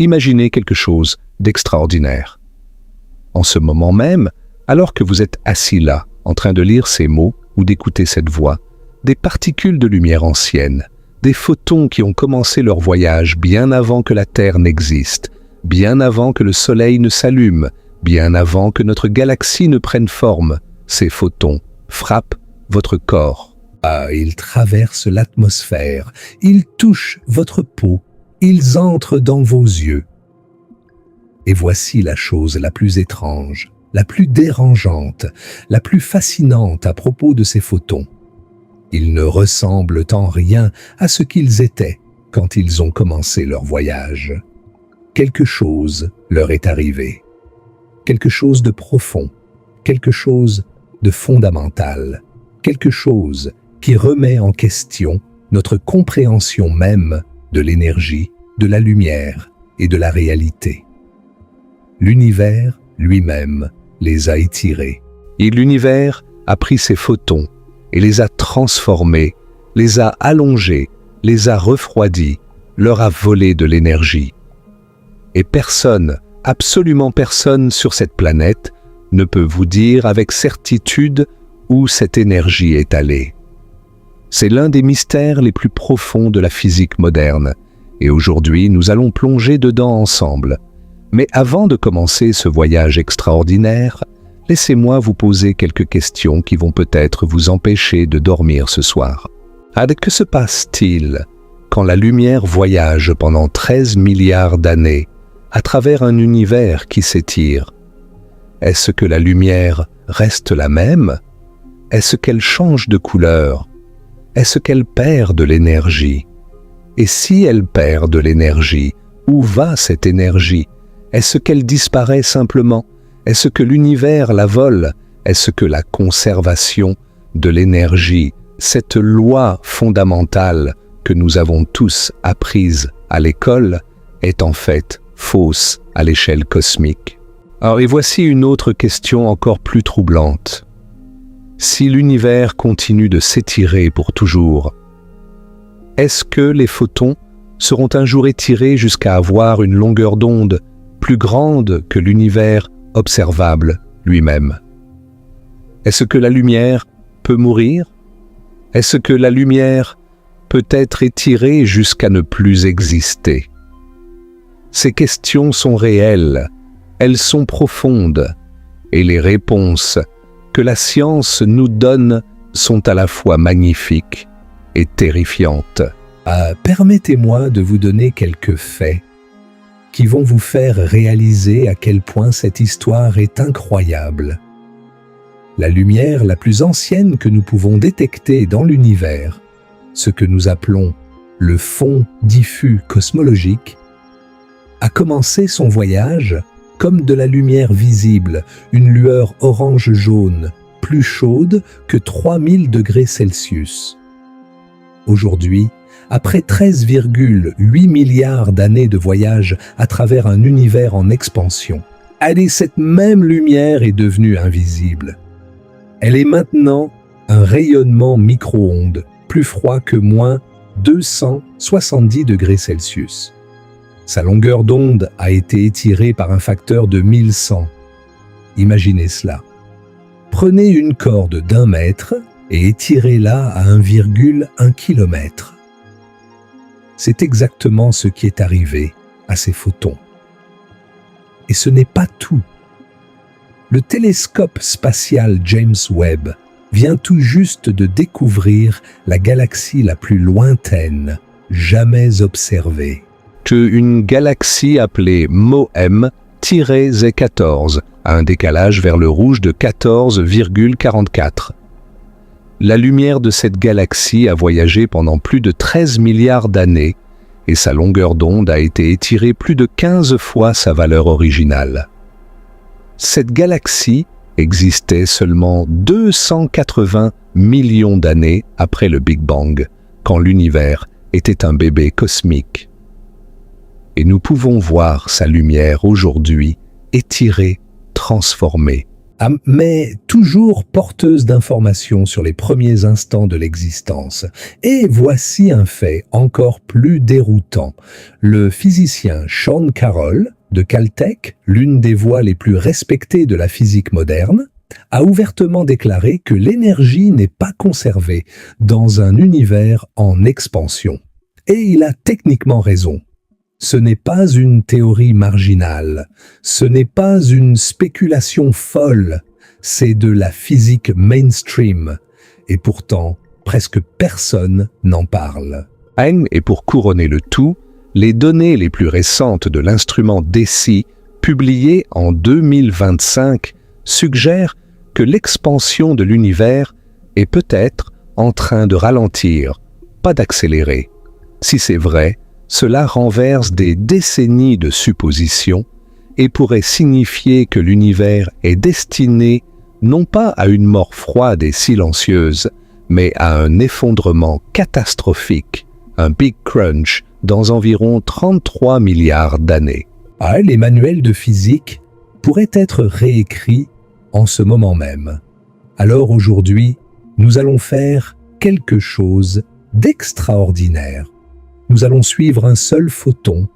imaginez quelque chose d'extraordinaire. En ce moment même, alors que vous êtes assis là, en train de lire ces mots ou d'écouter cette voix, des particules de lumière anciennes, des photons qui ont commencé leur voyage bien avant que la Terre n'existe, bien avant que le Soleil ne s'allume, bien avant que notre galaxie ne prenne forme, ces photons frappent votre corps. Ah, ils traversent l'atmosphère, ils touchent votre peau, ils entrent dans vos yeux. Et voici la chose la plus étrange, la plus dérangeante, la plus fascinante à propos de ces photons. Ils ne ressemblent en rien à ce qu'ils étaient quand ils ont commencé leur voyage. Quelque chose leur est arrivé. Quelque chose de profond, quelque chose de fondamental, quelque chose qui remet en question notre compréhension même de l'énergie, de la lumière et de la réalité. L'univers lui-même les a étirés. Et l'univers a pris ces photons et les a transformés, les a allongés, les a refroidis, leur a volé de l'énergie. Et personne, absolument personne sur cette planète ne peut vous dire avec certitude où cette énergie est allée. C'est l'un des mystères les plus profonds de la physique moderne, et aujourd'hui nous allons plonger dedans ensemble. Mais avant de commencer ce voyage extraordinaire, laissez-moi vous poser quelques questions qui vont peut-être vous empêcher de dormir ce soir. Que se passe-t-il quand la lumière voyage pendant 13 milliards d'années à travers un univers qui s'étire? Est-ce que la lumière reste la même? Est-ce qu'elle change de couleur? Est-ce qu'elle perd de l'énergie? Et si elle perd de l'énergie, où va cette énergie? Est-ce qu'elle disparaît simplement? Est-ce que l'univers la vole? Est-ce que la conservation de l'énergie, cette loi fondamentale que nous avons tous apprise à l'école, est en fait fausse à l'échelle cosmique? Et voici une autre question encore plus troublante. Si l'univers continue de s'étirer pour toujours, est-ce que les photons seront un jour étirés jusqu'à avoir une longueur d'onde plus grande que l'univers observable lui-même? Est-ce que la lumière peut mourir? Est-ce que la lumière peut être étirée jusqu'à ne plus exister? Ces questions sont réelles, elles sont profondes, et les réponses que la science nous donne sont à la fois magnifiques et terrifiantes. Permettez-moi de vous donner quelques faits qui vont vous faire réaliser à quel point cette histoire est incroyable. La lumière la plus ancienne que nous pouvons détecter dans l'univers, ce que nous appelons le fond diffus cosmologique, a commencé son voyage comme de la lumière visible, une lueur orange-jaune, plus chaude que 3000 degrés Celsius. Aujourd'hui, après 13,8 milliards d'années de voyage à travers un univers en expansion, cette même lumière est devenue invisible. Elle est maintenant un rayonnement micro-ondes, plus froid que moins 270 degrés Celsius. Sa longueur d'onde a été étirée par un facteur de 1100. Imaginez cela. Prenez une corde d'1 mètre et étirez-la à 1,1 km. C'est exactement ce qui est arrivé à ces photons. Et ce n'est pas tout. Le télescope spatial James Webb vient tout juste de découvrir la galaxie la plus lointaine jamais observée. Une galaxie appelée MOM-Z14 a un décalage vers le rouge de 14,44. La lumière de cette galaxie a voyagé pendant plus de 13 milliards d'années et sa longueur d'onde a été étirée plus de 15 fois sa valeur originale. Cette galaxie existait seulement 280 millions d'années après le Big Bang, quand l'univers était un bébé cosmique. Et nous pouvons voir sa lumière aujourd'hui étirée, transformée. mais toujours porteuse d'informations sur les premiers instants de l'existence. Et voici un fait encore plus déroutant. Le physicien Sean Carroll, de Caltech, l'une des voix les plus respectées de la physique moderne, a ouvertement déclaré que l'énergie n'est pas conservée dans un univers en expansion. Et il a techniquement raison. Ce n'est pas une théorie marginale, ce n'est pas une spéculation folle, c'est de la physique mainstream. Et pourtant, presque personne n'en parle. Et pour couronner le tout, les données les plus récentes de l'instrument DESI, publiées en 2025, suggèrent que l'expansion de l'univers est peut-être en train de ralentir, pas d'accélérer. Si c'est vrai, cela renverse des décennies de suppositions et pourrait signifier que l'univers est destiné non pas à une mort froide et silencieuse, mais à un effondrement catastrophique, un Big Crunch dans environ 33 milliards d'années. Les manuels de physique pourraient être réécrits en ce moment même. Alors aujourd'hui, nous allons faire quelque chose d'extraordinaire. Nous allons suivre un seul photon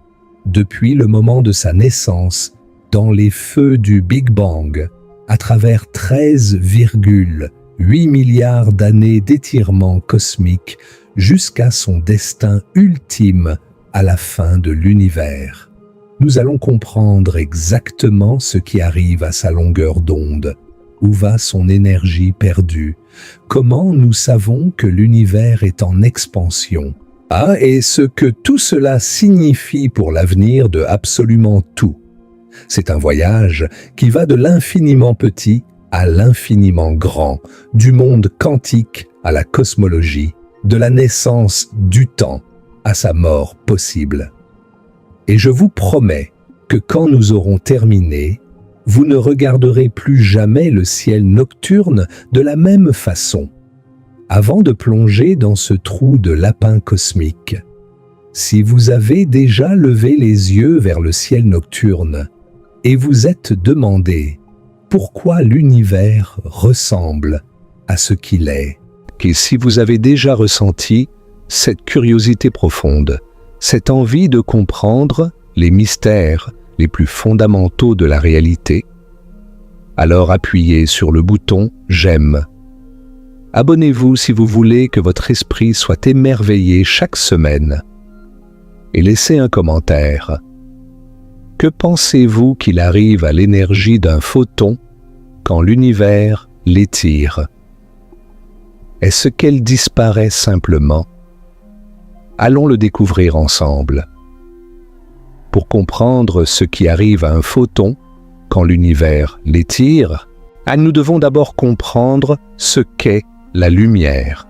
depuis le moment de sa naissance dans les feux du Big Bang à travers 13,8 milliards d'années d'étirement cosmique jusqu'à son destin ultime à la fin de l'univers. Nous allons comprendre exactement ce qui arrive à sa longueur d'onde, où va son énergie perdue, comment nous savons que l'univers est en expansion, et ce que tout cela signifie pour l'avenir de absolument tout. C'est un voyage qui va de l'infiniment petit à l'infiniment grand, du monde quantique à la cosmologie, de la naissance du temps à sa mort possible. Et je vous promets que quand nous aurons terminé, vous ne regarderez plus jamais le ciel nocturne de la même façon. Avant de plonger dans ce trou de lapin cosmique, si vous avez déjà levé les yeux vers le ciel nocturne et vous êtes demandé pourquoi l'univers ressemble à ce qu'il est, et si vous avez déjà ressenti cette curiosité profonde, cette envie de comprendre les mystères les plus fondamentaux de la réalité, alors appuyez sur le bouton « J'aime ». Abonnez-vous si vous voulez que votre esprit soit émerveillé chaque semaine. Et laissez un commentaire. Que pensez-vous qu'il arrive à l'énergie d'un photon quand l'univers l'étire? Est-ce qu'elle disparaît simplement? Allons le découvrir ensemble. Pour comprendre ce qui arrive à un photon quand l'univers l'étire, nous devons d'abord comprendre ce qu'est la lumière.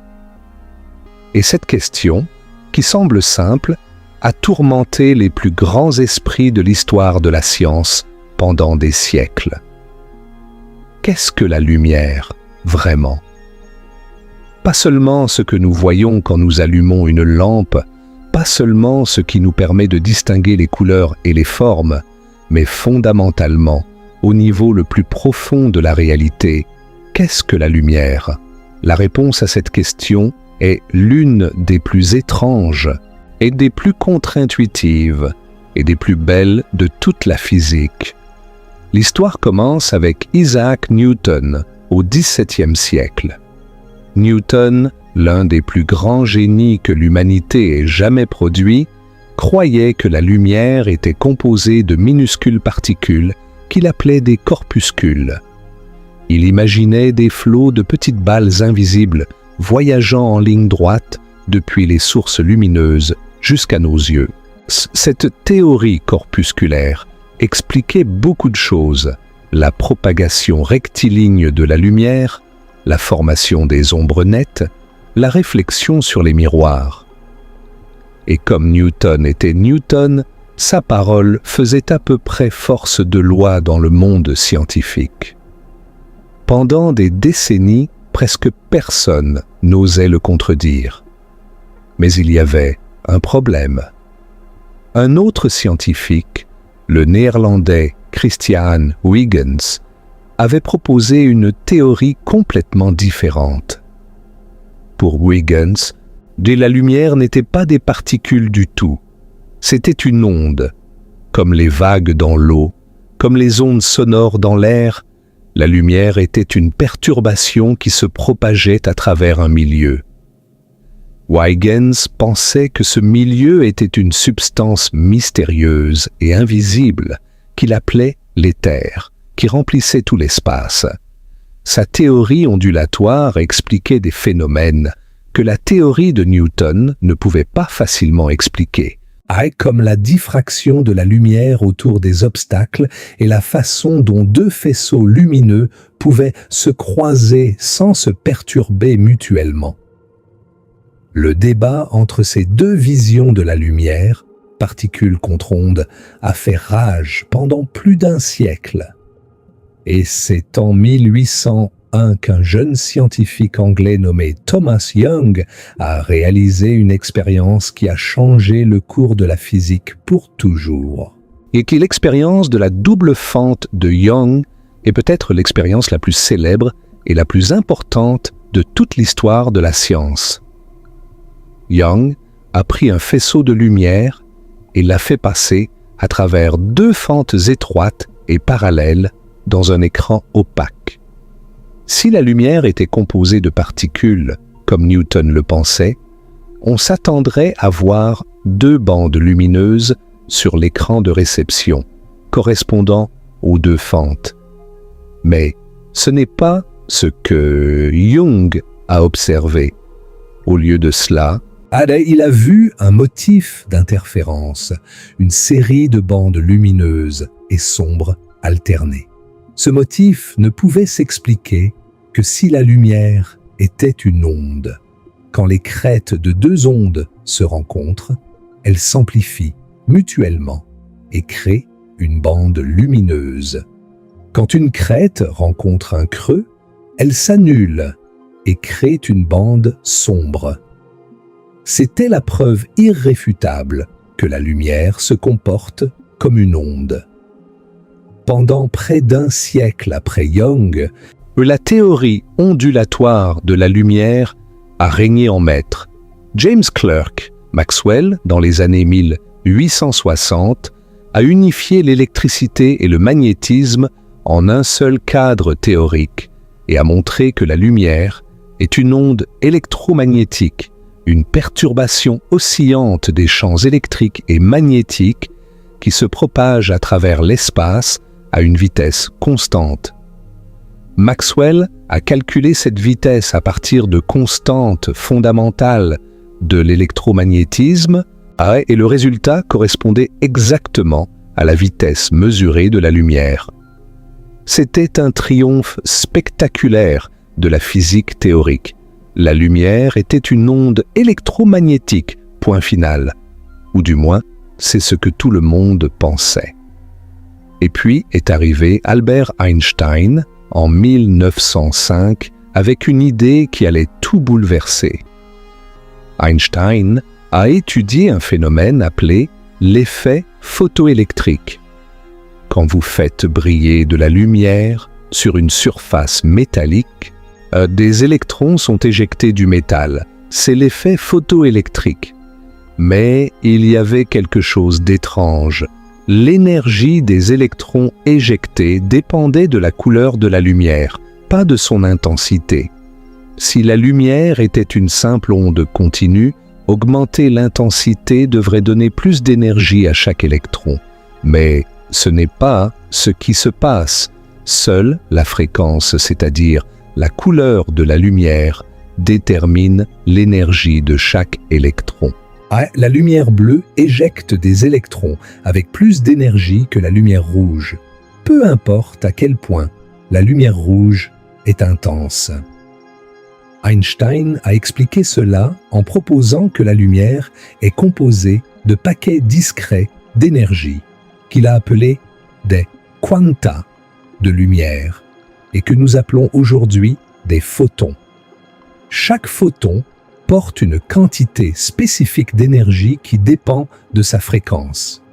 Et cette question, qui semble simple, a tourmenté les plus grands esprits de l'histoire de la science pendant des siècles. Qu'est-ce que la lumière, vraiment? Pas seulement ce que nous voyons quand nous allumons une lampe, pas seulement ce qui nous permet de distinguer les couleurs et les formes, mais fondamentalement, au niveau le plus profond de la réalité, qu'est-ce que la lumière? La réponse à cette question est l'une des plus étranges et des plus contre-intuitives et des plus belles de toute la physique. L'histoire commence avec Isaac Newton au XVIIe siècle. Newton, l'un des plus grands génies que l'humanité ait jamais produit, croyait que la lumière était composée de minuscules particules qu'il appelait des corpuscules. Il imaginait des flots de petites balles invisibles voyageant en ligne droite depuis les sources lumineuses jusqu'à nos yeux. Cette théorie corpusculaire expliquait beaucoup de choses: la propagation rectiligne de la lumière, la formation des ombres nettes, la réflexion sur les miroirs. Et comme Newton était Newton, sa parole faisait à peu près force de loi dans le monde scientifique. Pendant des décennies, presque personne n'osait le contredire. Mais il y avait un problème. Un autre scientifique, le néerlandais Christian Huygens, avait proposé une théorie complètement différente. Pour Huygens, la lumière n'était pas des particules du tout. C'était une onde. Comme les vagues dans l'eau, comme les ondes sonores dans l'air, la lumière était une perturbation qui se propageait à travers un milieu. Huygens pensait que ce milieu était une substance mystérieuse et invisible qu'il appelait l'éther, qui remplissait tout l'espace. Sa théorie ondulatoire expliquait des phénomènes que la théorie de Newton ne pouvait pas facilement expliquer, comme la diffraction de la lumière autour des obstacles et la façon dont deux faisceaux lumineux pouvaient se croiser sans se perturber mutuellement. Le débat entre ces deux visions de la lumière, particules contre ondes, a fait rage pendant plus d'un siècle. Et c'est en 1801 qu'un jeune scientifique anglais nommé Thomas Young a réalisé une expérience qui a changé le cours de la physique pour toujours. Et qui l'expérience de la double fente de Young est peut-être l'expérience la plus célèbre et la plus importante de toute l'histoire de la science. Young a pris un faisceau de lumière et l'a fait passer à travers deux fentes étroites et parallèles dans un écran opaque. Si la lumière était composée de particules, comme Newton le pensait, on s'attendrait à voir deux bandes lumineuses sur l'écran de réception, correspondant aux deux fentes. Mais ce n'est pas ce que Young a observé. Au lieu de cela, il a vu un motif d'interférence, une série de bandes lumineuses et sombres alternées. Ce motif ne pouvait s'expliquer que si la lumière était une onde. Quand les crêtes de deux ondes se rencontrent, elles s'amplifient mutuellement et créent une bande lumineuse. Quand une crête rencontre un creux, elle s'annule et crée une bande sombre. C'était la preuve irréfutable que la lumière se comporte comme une onde. Pendant près d'un siècle après Young, la théorie ondulatoire de la lumière a régné en maître. James Clerk Maxwell, dans les années 1860, a unifié l'électricité et le magnétisme en un seul cadre théorique et a montré que la lumière est une onde électromagnétique, une perturbation oscillante des champs électriques et magnétiques qui se propage à travers l'espace à une vitesse constante. Maxwell a calculé cette vitesse à partir de constantes fondamentales de l'électromagnétisme et le résultat correspondait exactement à la vitesse mesurée de la lumière. C'était un triomphe spectaculaire de la physique théorique. La lumière était une onde électromagnétique, point final. Ou du moins, c'est ce que tout le monde pensait. Et puis est arrivé Albert Einstein en 1905 avec une idée qui allait tout bouleverser. Einstein a étudié un phénomène appelé l'effet photoélectrique. Quand vous faites briller de la lumière sur une surface métallique, des électrons sont éjectés du métal. C'est l'effet photoélectrique. Mais il y avait quelque chose d'étrange. L'énergie des électrons éjectés dépendait de la couleur de la lumière, pas de son intensité. Si la lumière était une simple onde continue, augmenter l'intensité devrait donner plus d'énergie à chaque électron. Mais ce n'est pas ce qui se passe. Seule la fréquence, c'est-à-dire la couleur de la lumière, détermine l'énergie de chaque électron. La lumière bleue éjecte des électrons avec plus d'énergie que la lumière rouge. Peu importe à quel point la lumière rouge est intense. Einstein a expliqué cela en proposant que la lumière est composée de paquets discrets d'énergie, qu'il a appelés des quanta de lumière, et que nous appelons aujourd'hui des photons. Chaque photon porte une quantité spécifique d'énergie qui dépend de sa fréquence.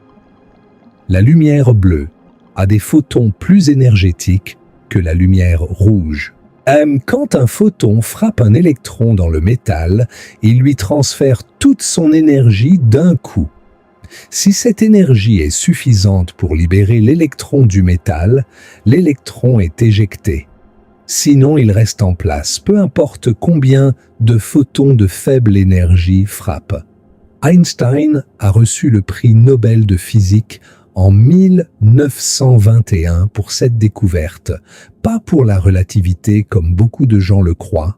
La lumière bleue a des photons plus énergétiques que la lumière rouge. Quand un photon frappe un électron dans le métal, il lui transfère toute son énergie d'un coup. Si cette énergie est suffisante pour libérer l'électron du métal, l'électron est éjecté. Sinon, il reste en place, peu importe combien de photons de faible énergie frappent. Einstein a reçu le prix Nobel de physique en 1921 pour cette découverte, pas pour la relativité comme beaucoup de gens le croient,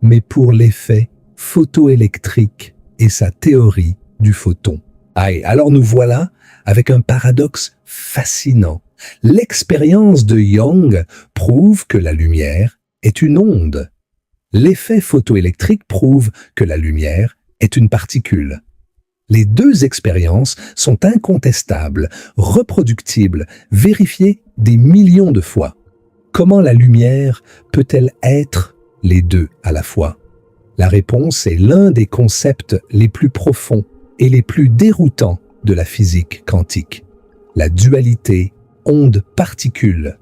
mais pour l'effet photoélectrique et sa théorie du photon. Alors nous voilà avec un paradoxe fascinant. L'expérience de Young prouve que la lumière est une onde. L'effet photoélectrique prouve que la lumière est une particule. Les deux expériences sont incontestables, reproductibles, vérifiées des millions de fois. Comment la lumière peut-elle être les deux à la fois? La réponse est l'un des concepts les plus profonds et les plus déroutants de la physique quantique. La dualité onde-particule.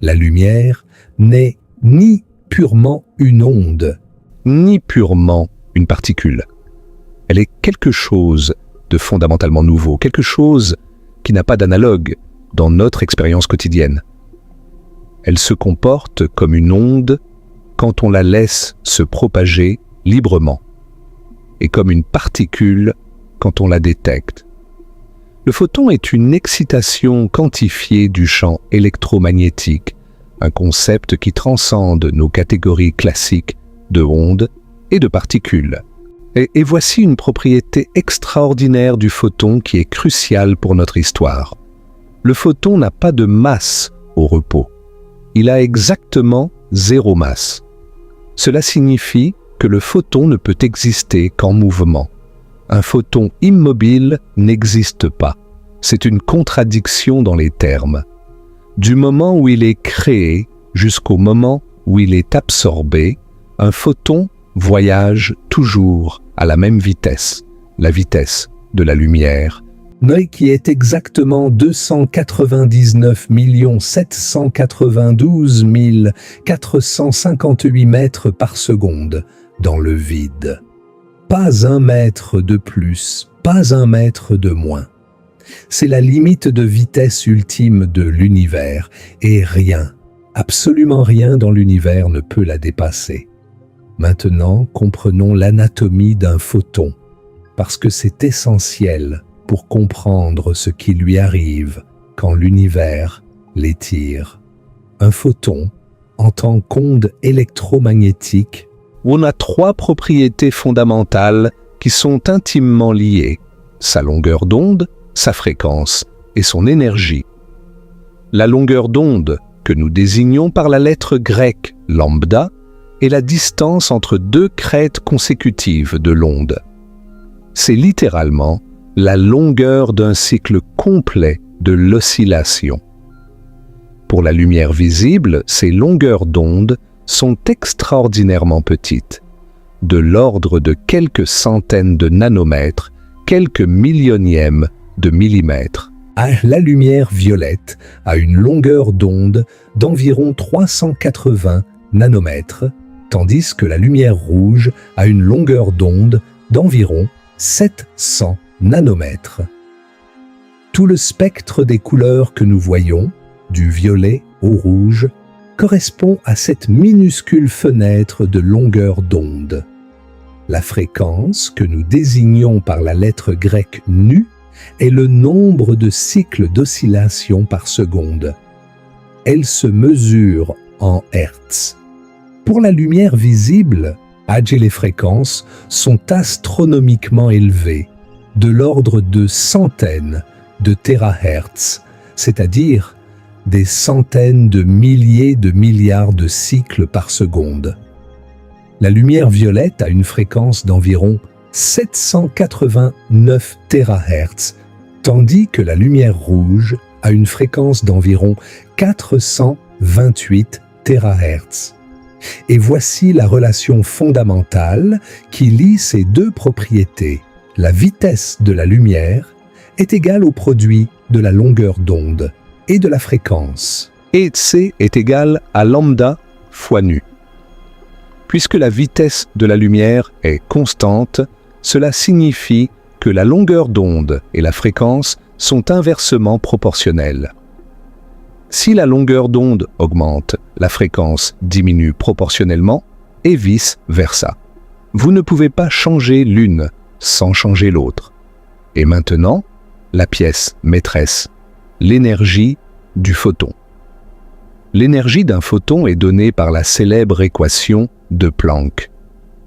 La lumière n'est ni purement une onde, ni purement une particule. Elle est quelque chose de fondamentalement nouveau, quelque chose qui n'a pas d'analogue dans notre expérience quotidienne. Elle se comporte comme une onde quand on la laisse se propager librement, et comme une particule quand on la détecte. Le photon est une excitation quantifiée du champ électromagnétique, un concept qui transcende nos catégories classiques de ondes et de particules. Et voici une propriété extraordinaire du photon qui est cruciale pour notre histoire. Le photon n'a pas de masse au repos. Il a exactement 0 masse. Cela signifie que le photon ne peut exister qu'en mouvement. Un photon immobile n'existe pas. C'est une contradiction dans les termes. Du moment où il est créé jusqu'au moment où il est absorbé, un photon voyage toujours à la même vitesse, la vitesse de la lumière, qui est exactement 299 792 458 mètres par seconde dans le vide. Pas un mètre de plus, pas un mètre de moins. C'est la limite de vitesse ultime de l'univers, et rien, absolument rien dans l'univers ne peut la dépasser. Maintenant, comprenons l'anatomie d'un photon, parce que c'est essentiel pour comprendre ce qui lui arrive quand l'univers l'étire. Un photon, en tant qu'onde électromagnétique, on a 3 propriétés fondamentales qui sont intimement liées: sa longueur d'onde, sa fréquence et son énergie. La longueur d'onde, que nous désignons par la lettre grecque lambda, est la distance entre 2 crêtes consécutives de l'onde. C'est littéralement la longueur d'un cycle complet de l'oscillation. Pour la lumière visible, ces longueurs d'onde sont extraordinairement petites, de l'ordre de quelques centaines de nanomètres, quelques millionièmes de millimètres. La lumière violette a une longueur d'onde d'environ 380 nanomètres, tandis que la lumière rouge a une longueur d'onde d'environ 700 nanomètres. Tout le spectre des couleurs que nous voyons, du violet au rouge, correspond à cette minuscule fenêtre de longueur d'onde. La fréquence, que nous désignons par la lettre grecque nu, est le nombre de cycles d'oscillation par seconde. Elle se mesure en hertz. Pour la lumière visible, les fréquences sont astronomiquement élevées, de l'ordre de centaines de térahertz, c'est-à-dire des centaines de milliers de milliards de cycles par seconde. La lumière violette a une fréquence d'environ 789 térahertz, tandis que la lumière rouge a une fréquence d'environ 428 térahertz. Et voici la relation fondamentale qui lie ces 2 propriétés. La vitesse de la lumière est égale au produit de la longueur d'onde et de la fréquence. et c est égal à lambda fois nu. Puisque la vitesse de la lumière est constante, cela signifie que la longueur d'onde et la fréquence sont inversement proportionnelles. Si la longueur d'onde augmente, la fréquence diminue proportionnellement et vice-versa. Vous ne pouvez pas changer l'une sans changer l'autre. Et maintenant, la pièce maîtresse, l'énergie du photon. L'énergie d'un photon est donnée par la célèbre équation de Planck.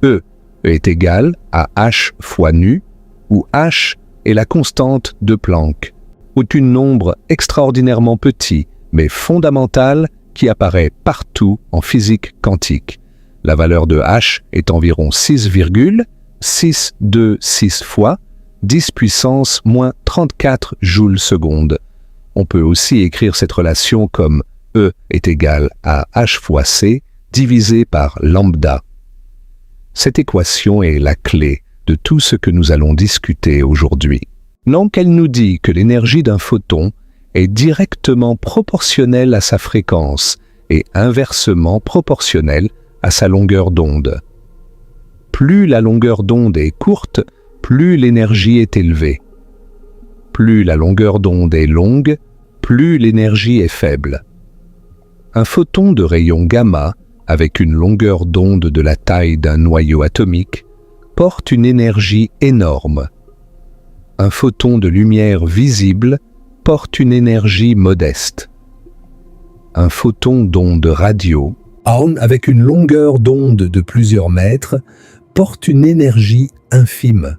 E est égal à h fois nu, où h est la constante de Planck, ou un nombre extraordinairement petit, mais fondamental, qui apparaît partout en physique quantique. La valeur de h est environ 6,626 fois 10 puissance moins 34 joules seconde. On peut aussi écrire cette relation comme E est égal à h fois c divisé par lambda. Cette équation est la clé de tout ce que nous allons discuter aujourd'hui. Donc elle nous dit que l'énergie d'un photon est directement proportionnelle à sa fréquence et inversement proportionnelle à sa longueur d'onde. Plus la longueur d'onde est courte, plus l'énergie est élevée. Plus la longueur d'onde est longue, plus l'énergie est faible. Un photon de rayon gamma, avec une longueur d'onde de la taille d'un noyau atomique, porte une énergie énorme. Un photon de lumière visible porte une énergie modeste. Un photon d'onde radio, avec une longueur d'onde de plusieurs mètres, porte une énergie infime.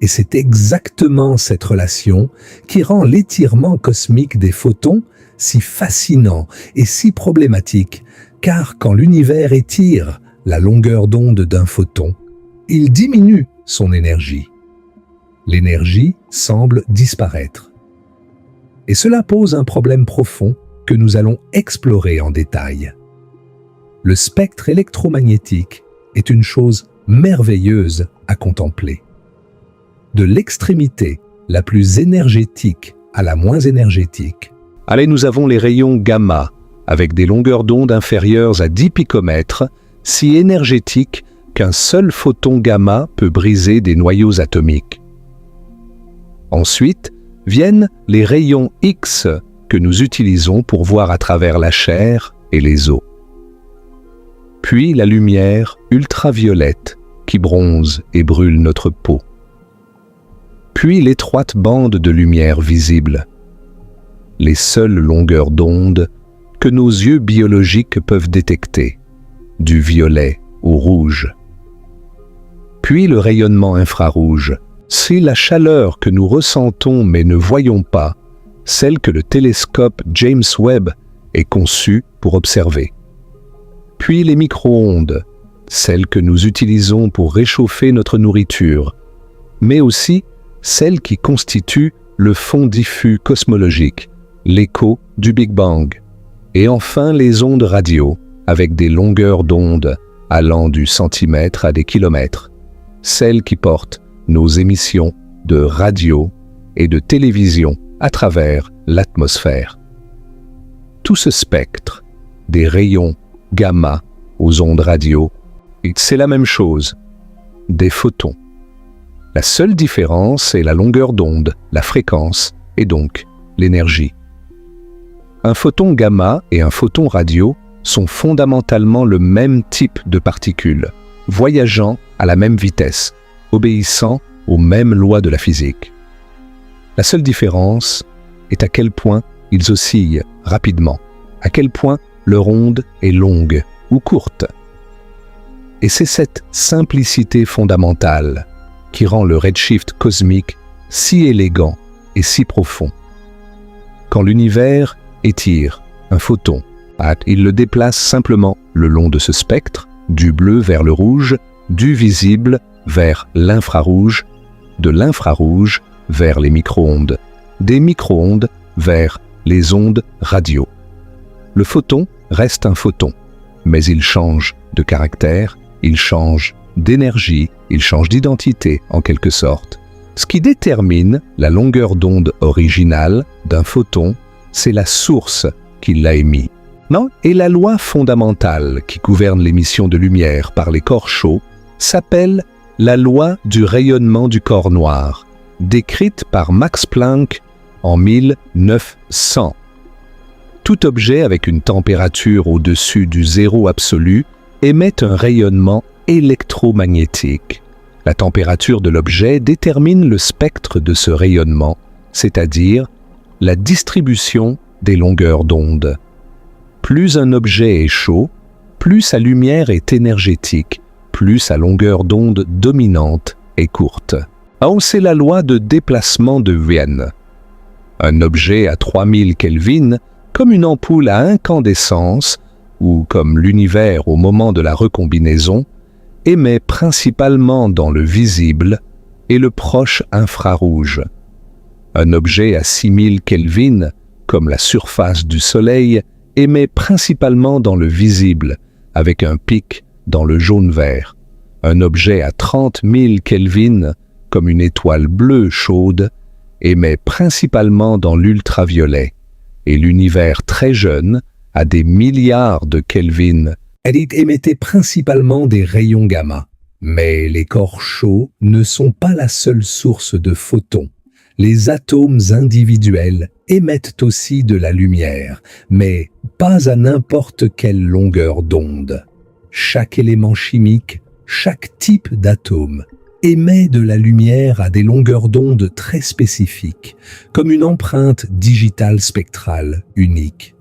Et c'est exactement cette relation qui rend l'étirement cosmique des photons si fascinant et si problématique, car quand l'univers étire la longueur d'onde d'un photon, il diminue son énergie. L'énergie semble disparaître. Et cela pose un problème profond que nous allons explorer en détail. Le spectre électromagnétique est une chose merveilleuse à contempler. De l'extrémité la plus énergétique à la moins énergétique. Allez, nous avons les rayons gamma, avec des longueurs d'onde inférieures à 10 picomètres, si énergétiques qu'un seul photon gamma peut briser des noyaux atomiques. Ensuite, viennent les rayons X que nous utilisons pour voir à travers la chair et les os. Puis la lumière ultraviolette qui bronze et brûle notre peau. Puis l'étroite bande de lumière visible, les seules longueurs d'onde que nos yeux biologiques peuvent détecter, du violet au rouge. Puis le rayonnement infrarouge, c'est la chaleur que nous ressentons mais ne voyons pas, celle que le télescope James Webb est conçu pour observer. Puis les micro-ondes, celles que nous utilisons pour réchauffer notre nourriture, mais aussi celles qui constituent le fond diffus cosmologique, l'écho du Big Bang, et enfin les ondes radio, avec des longueurs d'onde allant du centimètre à des kilomètres, celles qui portent nos émissions de radio et de télévision à travers l'atmosphère. Tout ce spectre, des rayons gamma aux ondes radio, c'est la même chose, des photons. La seule différence est la longueur d'onde, la fréquence et donc l'énergie. Un photon gamma et un photon radio sont fondamentalement le même type de particules, voyageant à la même vitesse, obéissant aux mêmes lois de la physique. La seule différence est à quel point ils oscillent rapidement, à quel point leur onde est longue ou courte. Et c'est cette simplicité fondamentale qui rend le redshift cosmique si élégant et si profond. Quand l'univers étire un photon, il le déplace simplement le long de ce spectre, du bleu vers le rouge, du visible vers l'infrarouge, de l'infrarouge vers les micro-ondes, des micro-ondes vers les ondes radio. Le photon reste un photon, mais il change de caractère, il change d'énergie, il change d'identité en quelque sorte. Ce qui détermine la longueur d'onde originale d'un photon, c'est la source qui l'a émis. Non, et la loi fondamentale qui gouverne l'émission de lumière par les corps chauds s'appelle la loi du rayonnement du corps noir, décrite par Max Planck en 1900. Tout objet avec une température au-dessus du zéro absolu émet un rayonnement électromagnétique. La température de l'objet détermine le spectre de ce rayonnement, c'est-à-dire la distribution des longueurs d'onde. Plus un objet est chaud, plus sa lumière est énergétique, plus sa longueur d'onde dominante est courte. C'est la loi de déplacement de Wien. Un objet à 3000 Kelvin, comme une ampoule à incandescence, ou comme l'univers au moment de la recombinaison, émet principalement dans le visible et le proche infrarouge. Un objet à 6000 Kelvin, comme la surface du Soleil, émet principalement dans le visible, avec un pic dans le jaune-vert. Un objet à 30 000 Kelvin, comme une étoile bleue chaude, émet principalement dans l'ultraviolet. Et l'univers très jeune, à des milliards de Kelvin, émettait principalement des rayons gamma. Mais les corps chauds ne sont pas la seule source de photons. Les atomes individuels émettent aussi de la lumière, mais pas à n'importe quelle longueur d'onde. Chaque élément chimique, chaque type d'atome, émet de la lumière à des longueurs d'onde très spécifiques, comme une empreinte digitale spectrale unique.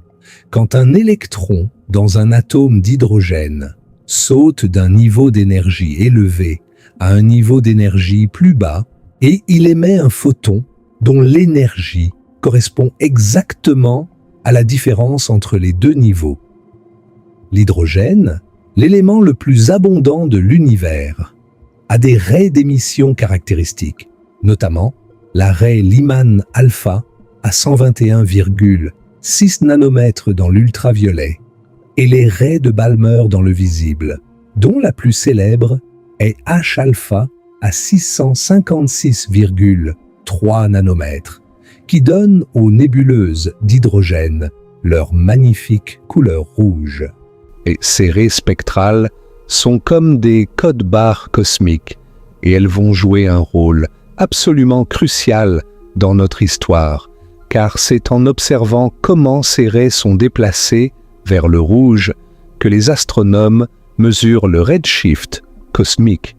Quand un électron dans un atome d'hydrogène saute d'un niveau d'énergie élevé à un niveau d'énergie plus bas, et il émet un photon dont l'énergie correspond exactement à la différence entre les deux niveaux. L'hydrogène, l'élément le plus abondant de l'univers, a des raies d'émission caractéristiques, notamment la raie Lyman alpha à 121,6 nanomètres dans l'ultraviolet et les raies de Balmer dans le visible, dont la plus célèbre est H-alpha à 656,3 nanomètres, qui donne aux nébuleuses d'hydrogène leur magnifique couleur rouge. Et ces raies spectrales sont comme des codes-barres cosmiques, et elles vont jouer un rôle absolument crucial dans notre histoire, car c'est en observant comment ces raies sont déplacées vers le rouge que les astronomes mesurent le redshift cosmique.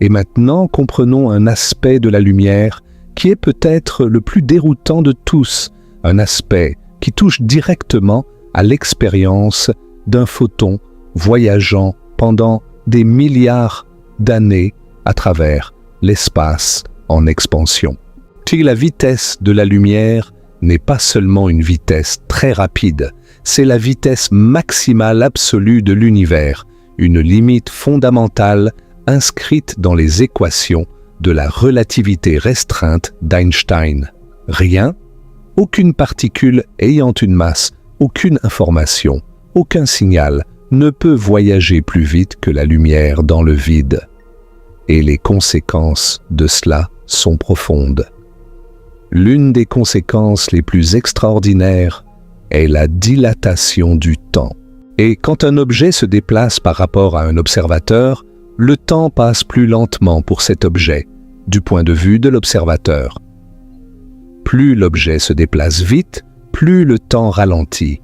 Et maintenant, comprenons un aspect de la lumière qui est peut-être le plus déroutant de tous, un aspect qui touche directement à l'expérience d'un photon voyageant pendant des milliards d'années à travers l'espace en expansion. La vitesse de la lumière n'est pas seulement une vitesse très rapide, c'est la vitesse maximale absolue de l'univers, une limite fondamentale inscrite dans les équations de la relativité restreinte d'Einstein. Rien, aucune particule ayant une masse, aucune information, aucun signal ne peut voyager plus vite que la lumière dans le vide. Et les conséquences de cela sont profondes. L'une des conséquences les plus extraordinaires est la dilatation du temps. Et quand un objet se déplace par rapport à un observateur, le temps passe plus lentement pour cet objet, du point de vue de l'observateur. Plus l'objet se déplace vite, plus le temps ralentit.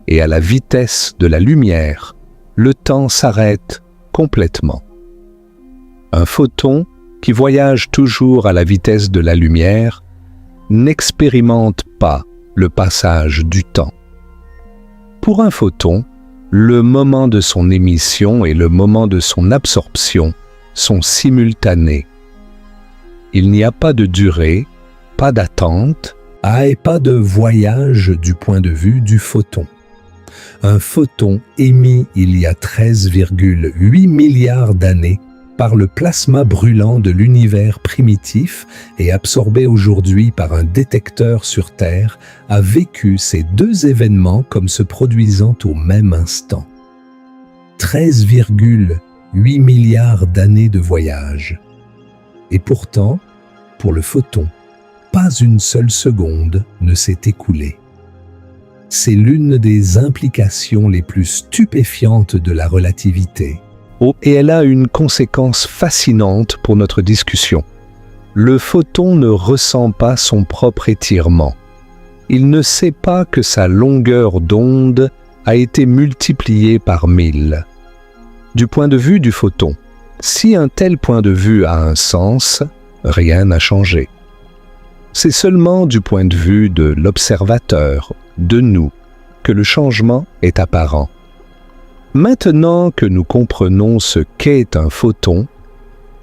Et à la vitesse de la lumière, le temps s'arrête complètement. Un photon qui voyage toujours à la vitesse de la lumière n'expérimente pas le passage du temps. Pour un photon, le moment de son émission et le moment de son absorption sont simultanés. Il n'y a pas de durée, pas d'attente, et pas de voyage du point de vue du photon. Un photon émis il y a 13,8 milliards d'années par le plasma brûlant de l'univers primitif et absorbé aujourd'hui par un détecteur sur Terre a vécu ces deux événements comme se produisant au même instant. 13,8 milliards d'années de voyage. Et pourtant, pour le photon, pas une seule seconde ne s'est écoulée. C'est l'une des implications les plus stupéfiantes de la relativité. Oh, et elle a une conséquence fascinante pour notre discussion. Le photon ne ressent pas son propre étirement. Il ne sait pas que sa longueur d'onde a été multipliée par 1000. Du point de vue du photon, si un tel point de vue a un sens, rien n'a changé. C'est seulement du point de vue de l'observateur, de nous, que le changement est apparent. Maintenant que nous comprenons ce qu'est un photon,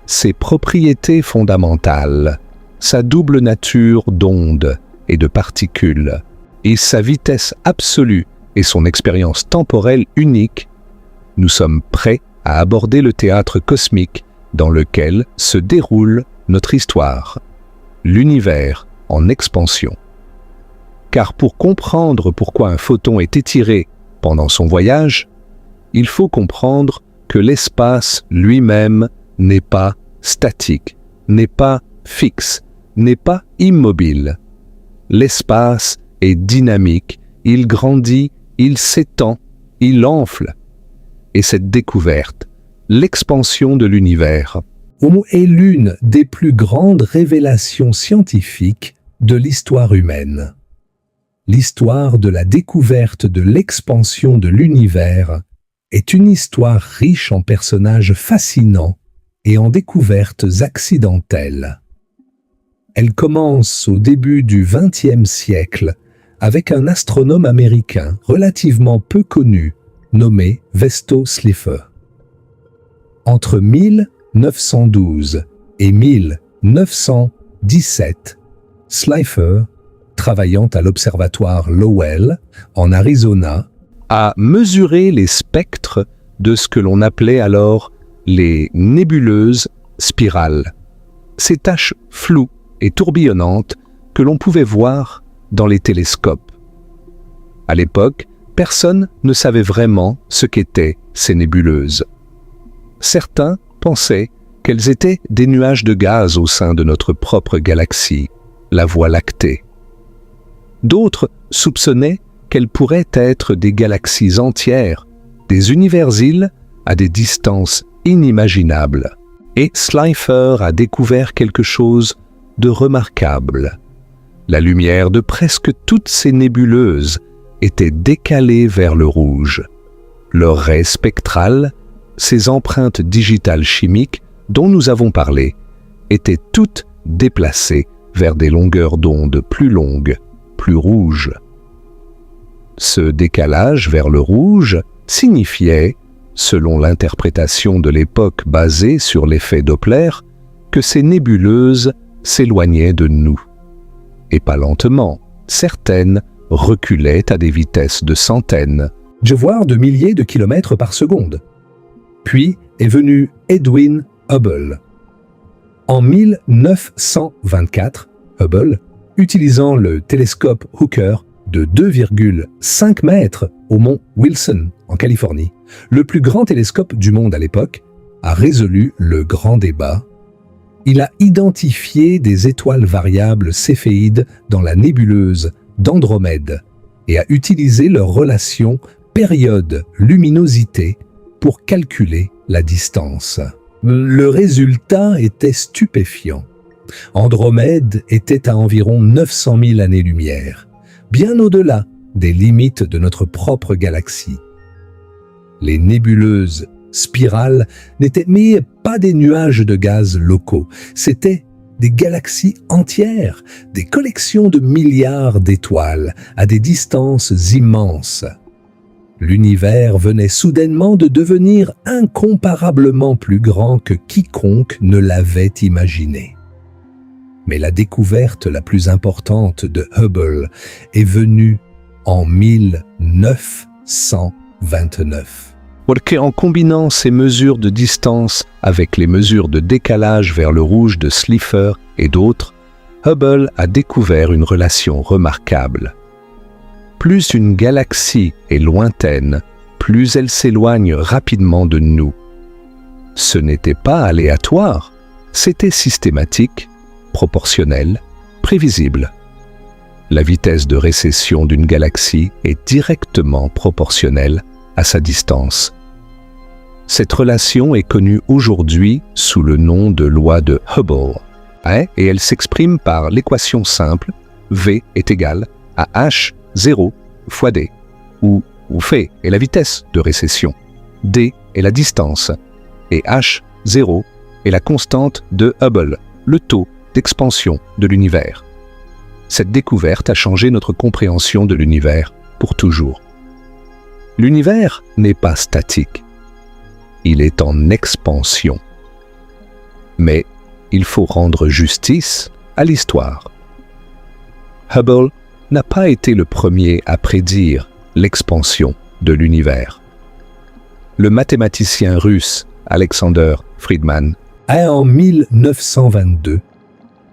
ses propriétés fondamentales, sa double nature d'onde et de particules, et sa vitesse absolue et son expérience temporelle unique, nous sommes prêts à aborder le théâtre cosmique dans lequel se déroule notre histoire, l'univers en expansion. Car pour comprendre pourquoi un photon est étiré pendant son voyage, il faut comprendre que l'espace lui-même n'est pas statique, n'est pas fixe, n'est pas immobile. L'espace est dynamique, il grandit, il s'étend, il enfle. Et cette découverte, l'expansion de l'univers, est l'une des plus grandes révélations scientifiques de l'histoire humaine. L'histoire de la découverte de l'expansion de l'univers est une histoire riche en personnages fascinants et en découvertes accidentelles. Elle commence au début du XXe siècle avec un astronome américain relativement peu connu nommé Vesto Slipher. Entre 1912 et 1917, Slipher, travaillant à l'observatoire Lowell, en Arizona, a mesuré les spectres de ce que l'on appelait alors les nébuleuses spirales, ces taches floues et tourbillonnantes que l'on pouvait voir dans les télescopes. À l'époque, personne ne savait vraiment ce qu'étaient ces nébuleuses. Certains pensaient qu'elles étaient des nuages de gaz au sein de notre propre galaxie, la Voie lactée. D'autres soupçonnaient qu'elles pourraient être des galaxies entières, des univers-îles à des distances inimaginables. Et Slipher a découvert quelque chose de remarquable. La lumière de presque toutes ces nébuleuses était décalée vers le rouge. Leurs raies spectrales, ces empreintes digitales chimiques dont nous avons parlé, étaient toutes déplacées vers des longueurs d'onde plus longues, plus rouges. Ce décalage vers le rouge signifiait, selon l'interprétation de l'époque basée sur l'effet Doppler, que ces nébuleuses s'éloignaient de nous. Et pas lentement, certaines reculaient à des vitesses de centaines, voire de milliers de kilomètres par seconde. Puis est venu Edwin Hubble. En 1924, Hubble, utilisant le télescope Hooker de 2,5 mètres au mont Wilson, en Californie, le plus grand télescope du monde à l'époque, a résolu le grand débat. Il a identifié des étoiles variables céphéides dans la nébuleuse d'Andromède et a utilisé leur relation période-luminosité pour calculer la distance. Le résultat était stupéfiant. Andromède était à environ 900 000 années-lumière, bien au-delà des limites de notre propre galaxie. Les nébuleuses spirales n'étaient mais pas des nuages de gaz locaux, c'étaient des galaxies entières, des collections de milliards d'étoiles à des distances immenses. L'univers venait soudainement de devenir incomparablement plus grand que quiconque ne l'avait imaginé. Mais la découverte la plus importante de Hubble est venue en 1929. En combinant ces mesures de distance avec les mesures de décalage vers le rouge de Slipher et d'autres, Hubble a découvert une relation remarquable. Plus une galaxie est lointaine, plus elle s'éloigne rapidement de nous. Ce n'était pas aléatoire, c'était systématique, proportionnel, prévisible. La vitesse de récession d'une galaxie est directement proportionnelle à sa distance. Cette relation est connue aujourd'hui sous le nom de loi de Hubble, et elle s'exprime par l'équation simple V est égal à h0 fois d, où V est la vitesse de récession, d est la distance, et h0 est la constante de Hubble, le taux d'expansion de l'univers. Cette découverte a changé notre compréhension de l'univers pour toujours. L'univers n'est pas statique, il est en expansion. Mais il faut rendre justice à l'histoire. Hubble n'a pas été le premier à prédire l'expansion de l'univers. Le mathématicien russe Alexander Friedman a en 1922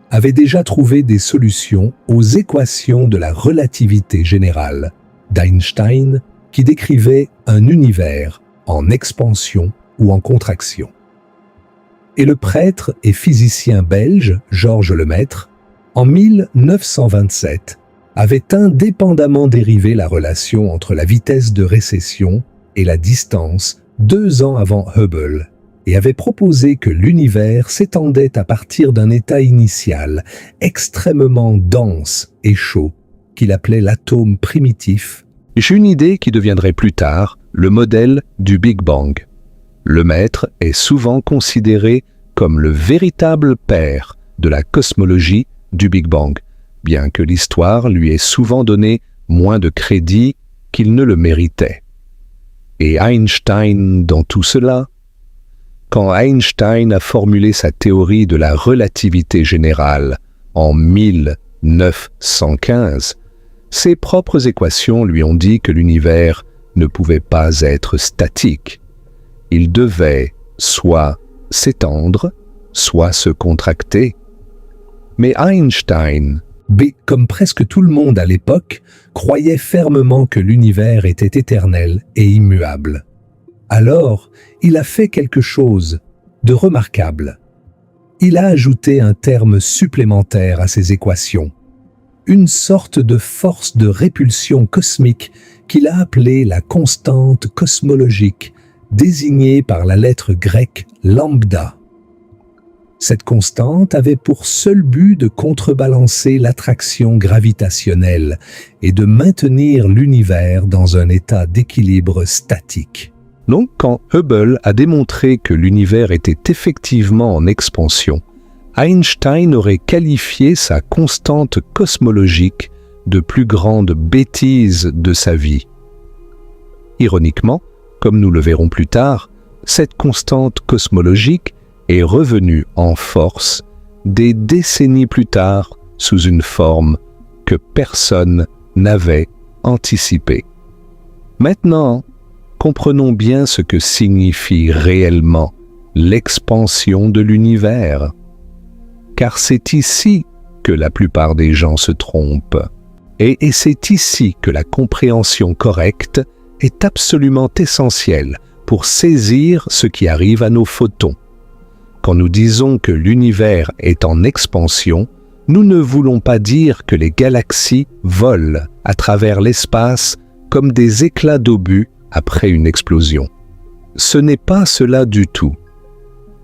avait déjà trouvé des solutions aux équations de la relativité générale d'Einstein qui décrivaient un univers en expansion ou en contraction. Et le prêtre et physicien belge Georges Lemaître, en 1927, avait indépendamment dérivé la relation entre la vitesse de récession et la distance 2 ans avant Hubble, et avait proposé que l'univers s'étendait à partir d'un état initial extrêmement dense et chaud, qu'il appelait l'atome primitif. Une idée qui deviendrait plus tard le modèle du Big Bang. Lemaître est souvent considéré comme le véritable père de la cosmologie du Big Bang, bien que l'histoire lui ait souvent donné moins de crédit qu'il ne le méritait. Et Einstein dans tout cela? Quand Einstein a formulé sa théorie de la relativité générale en 1915, ses propres équations lui ont dit que l'univers ne pouvait pas être statique. Il devait soit s'étendre, soit se contracter. Mais Einstein, comme presque tout le monde à l'époque, croyait fermement que l'univers était éternel et immuable. Alors, il a fait quelque chose de remarquable. Il a ajouté un terme supplémentaire à ses équations, une sorte de force de répulsion cosmique qu'il a appelée la constante cosmologique, désignée par la lettre grecque lambda. Cette constante avait pour seul but de contrebalancer l'attraction gravitationnelle et de maintenir l'univers dans un état d'équilibre statique. Donc, quand Hubble a démontré que l'univers était effectivement en expansion, Einstein aurait qualifié sa constante cosmologique de plus grande bêtise de sa vie. Ironiquement, comme nous le verrons plus tard, cette constante cosmologique est revenue en force des décennies plus tard sous une forme que personne n'avait anticipée. Maintenant, comprenons bien ce que signifie réellement l'expansion de l'univers. Car c'est ici que la plupart des gens se trompent. Et c'est ici que la compréhension correcte est absolument essentielle pour saisir ce qui arrive à nos photons. Quand nous disons que l'univers est en expansion, nous ne voulons pas dire que les galaxies volent à travers l'espace comme des éclats d'obus après une explosion. Ce n'est pas cela du tout.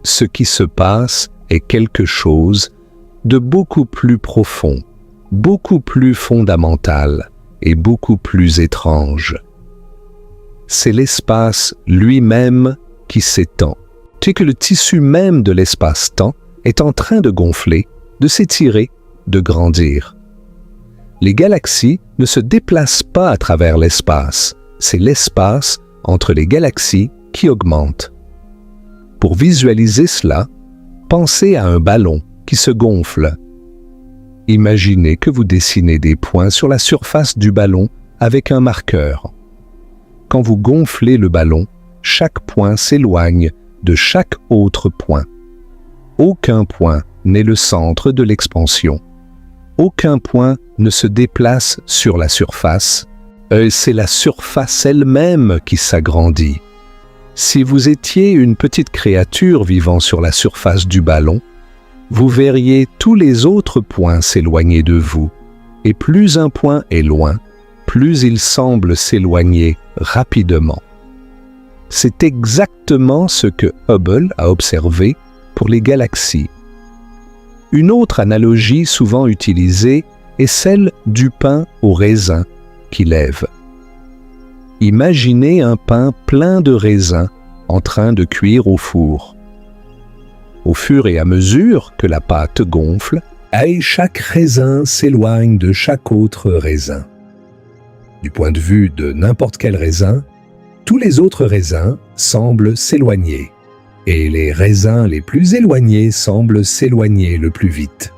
Ce qui se passe est quelque chose de beaucoup plus profond, beaucoup plus fondamental et beaucoup plus étrange. C'est l'espace lui-même qui s'étend. C'est que le tissu même de l'espace-temps est en train de gonfler, de s'étirer, de grandir. Les galaxies ne se déplacent pas à travers l'espace, c'est l'espace entre les galaxies qui augmente. Pour visualiser cela, pensez à un ballon qui se gonfle. Imaginez que vous dessinez des points sur la surface du ballon avec un marqueur. Quand vous gonflez le ballon, chaque point s'éloigne de chaque autre point. Aucun point n'est le centre de l'expansion. Aucun point ne se déplace sur la surface. C'est la surface elle-même qui s'agrandit. Si vous étiez une petite créature vivant sur la surface du ballon, vous verriez tous les autres points s'éloigner de vous, Et plus un point est loin, plus il semble s'éloigner rapidement. C'est exactement ce que Hubble a observé pour les galaxies. Une autre analogie souvent utilisée est celle du pain au raisin qui lève. Imaginez un pain plein de raisins en train de cuire au four. Au fur et à mesure que la pâte gonfle, chaque raisin s'éloigne de chaque autre raisin. Du point de vue de n'importe quel raisin, tous les autres raisins semblent s'éloigner, et les raisins les plus éloignés semblent s'éloigner le plus vite.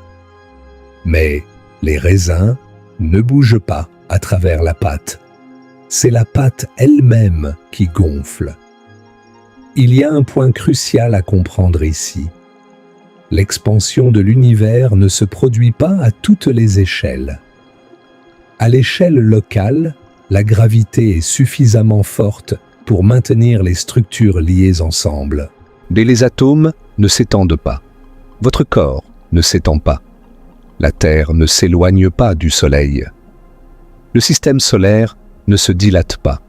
Mais les raisins ne bougent pas à travers la pâte. C'est la pâte elle-même qui gonfle. Il y a un point crucial à comprendre ici. L'expansion de l'univers ne se produit pas à toutes les échelles. À l'échelle locale, la gravité est suffisamment forte pour maintenir les structures liées ensemble. Mais les atomes ne s'étendent pas. Votre corps ne s'étend pas. La Terre ne s'éloigne pas du Soleil. Le système solaire ne se dilate pas.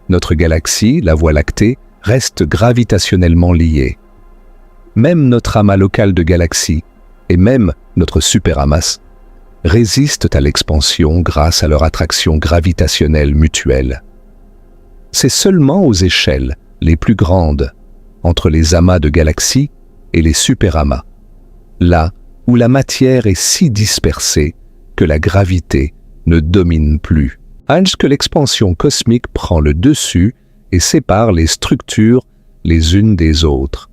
Notre galaxie, la Voie lactée, reste gravitationnellement liée. Même notre amas local de galaxies, et même notre superamas, résistent à l'expansion grâce à leur attraction gravitationnelle mutuelle. C'est seulement aux échelles les plus grandes, entre les amas de galaxies et les superamas, là où la matière est si dispersée que la gravité ne domine plus, que l'expansion cosmique prend le dessus et sépare les structures les unes des autres.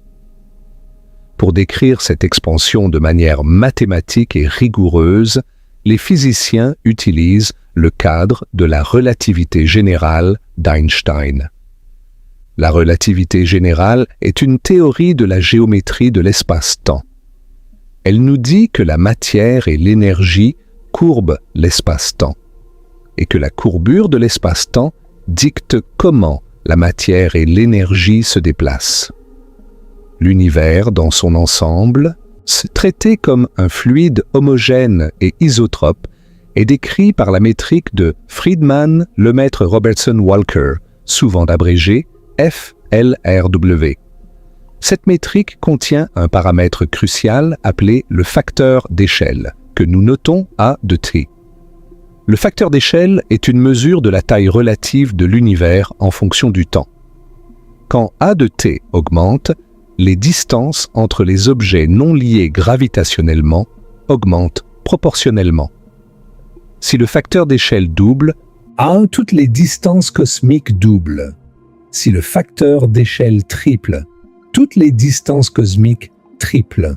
Pour décrire cette expansion de manière mathématique et rigoureuse, les physiciens utilisent le cadre de la relativité générale d'Einstein. La relativité générale est une théorie de la géométrie de l'espace-temps. Elle nous dit que la matière et l'énergie courbent l'espace-temps, et que la courbure de l'espace-temps dicte comment la matière et l'énergie se déplacent. L'univers dans son ensemble, traité comme un fluide homogène et isotrope, est décrit par la métrique de Friedmann Lemaitre Robertson Walker, souvent abrégée FLRW. Cette métrique contient un paramètre crucial appelé le facteur d'échelle, que nous notons A de t. Le facteur d'échelle est une mesure de la taille relative de l'univers en fonction du temps. Quand A de t augmente, les distances entre les objets non liés gravitationnellement augmentent proportionnellement. Si le facteur d'échelle double, toutes les distances cosmiques doublent. Si le facteur d'échelle triple, toutes les distances cosmiques triplent.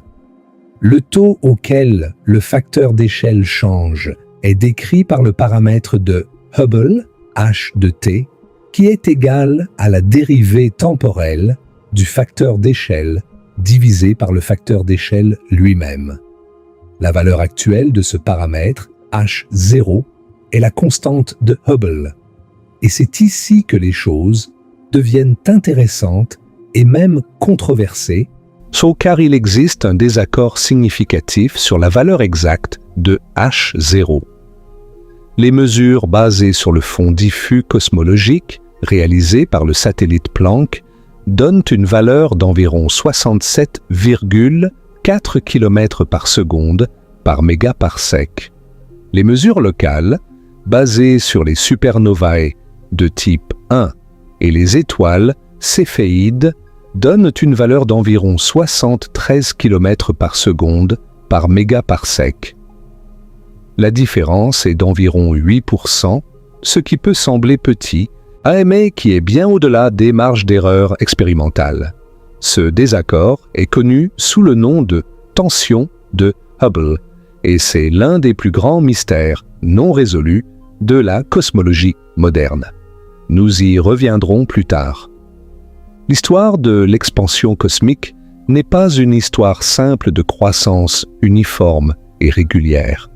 Le taux auquel le facteur d'échelle change est décrit par le paramètre de Hubble, h de t, qui est égal à la dérivée temporelle du facteur d'échelle divisé par le facteur d'échelle lui-même. La valeur actuelle de ce paramètre, h0, est la constante de Hubble. Et c'est ici que les choses deviennent intéressantes et même controversées, car il existe un désaccord significatif sur la valeur exacte de h0. Les mesures basées sur le fond diffus cosmologique, réalisées par le satellite Planck, donnent une valeur d'environ 67,4 km par seconde par mégaparsec. Les mesures locales, basées sur les supernovae de type 1 et les étoiles céphéides, donnent une valeur d'environ 73 km par seconde par mégaparsec. La différence est d'environ 8%, ce qui peut sembler petit, mais qui est bien au-delà des marges d'erreur expérimentales. Ce désaccord est connu sous le nom de tension de Hubble, et c'est l'un des plus grands mystères non résolus de la cosmologie moderne. Nous y reviendrons plus tard. L'histoire de l'expansion cosmique n'est pas une histoire simple de croissance uniforme et régulière.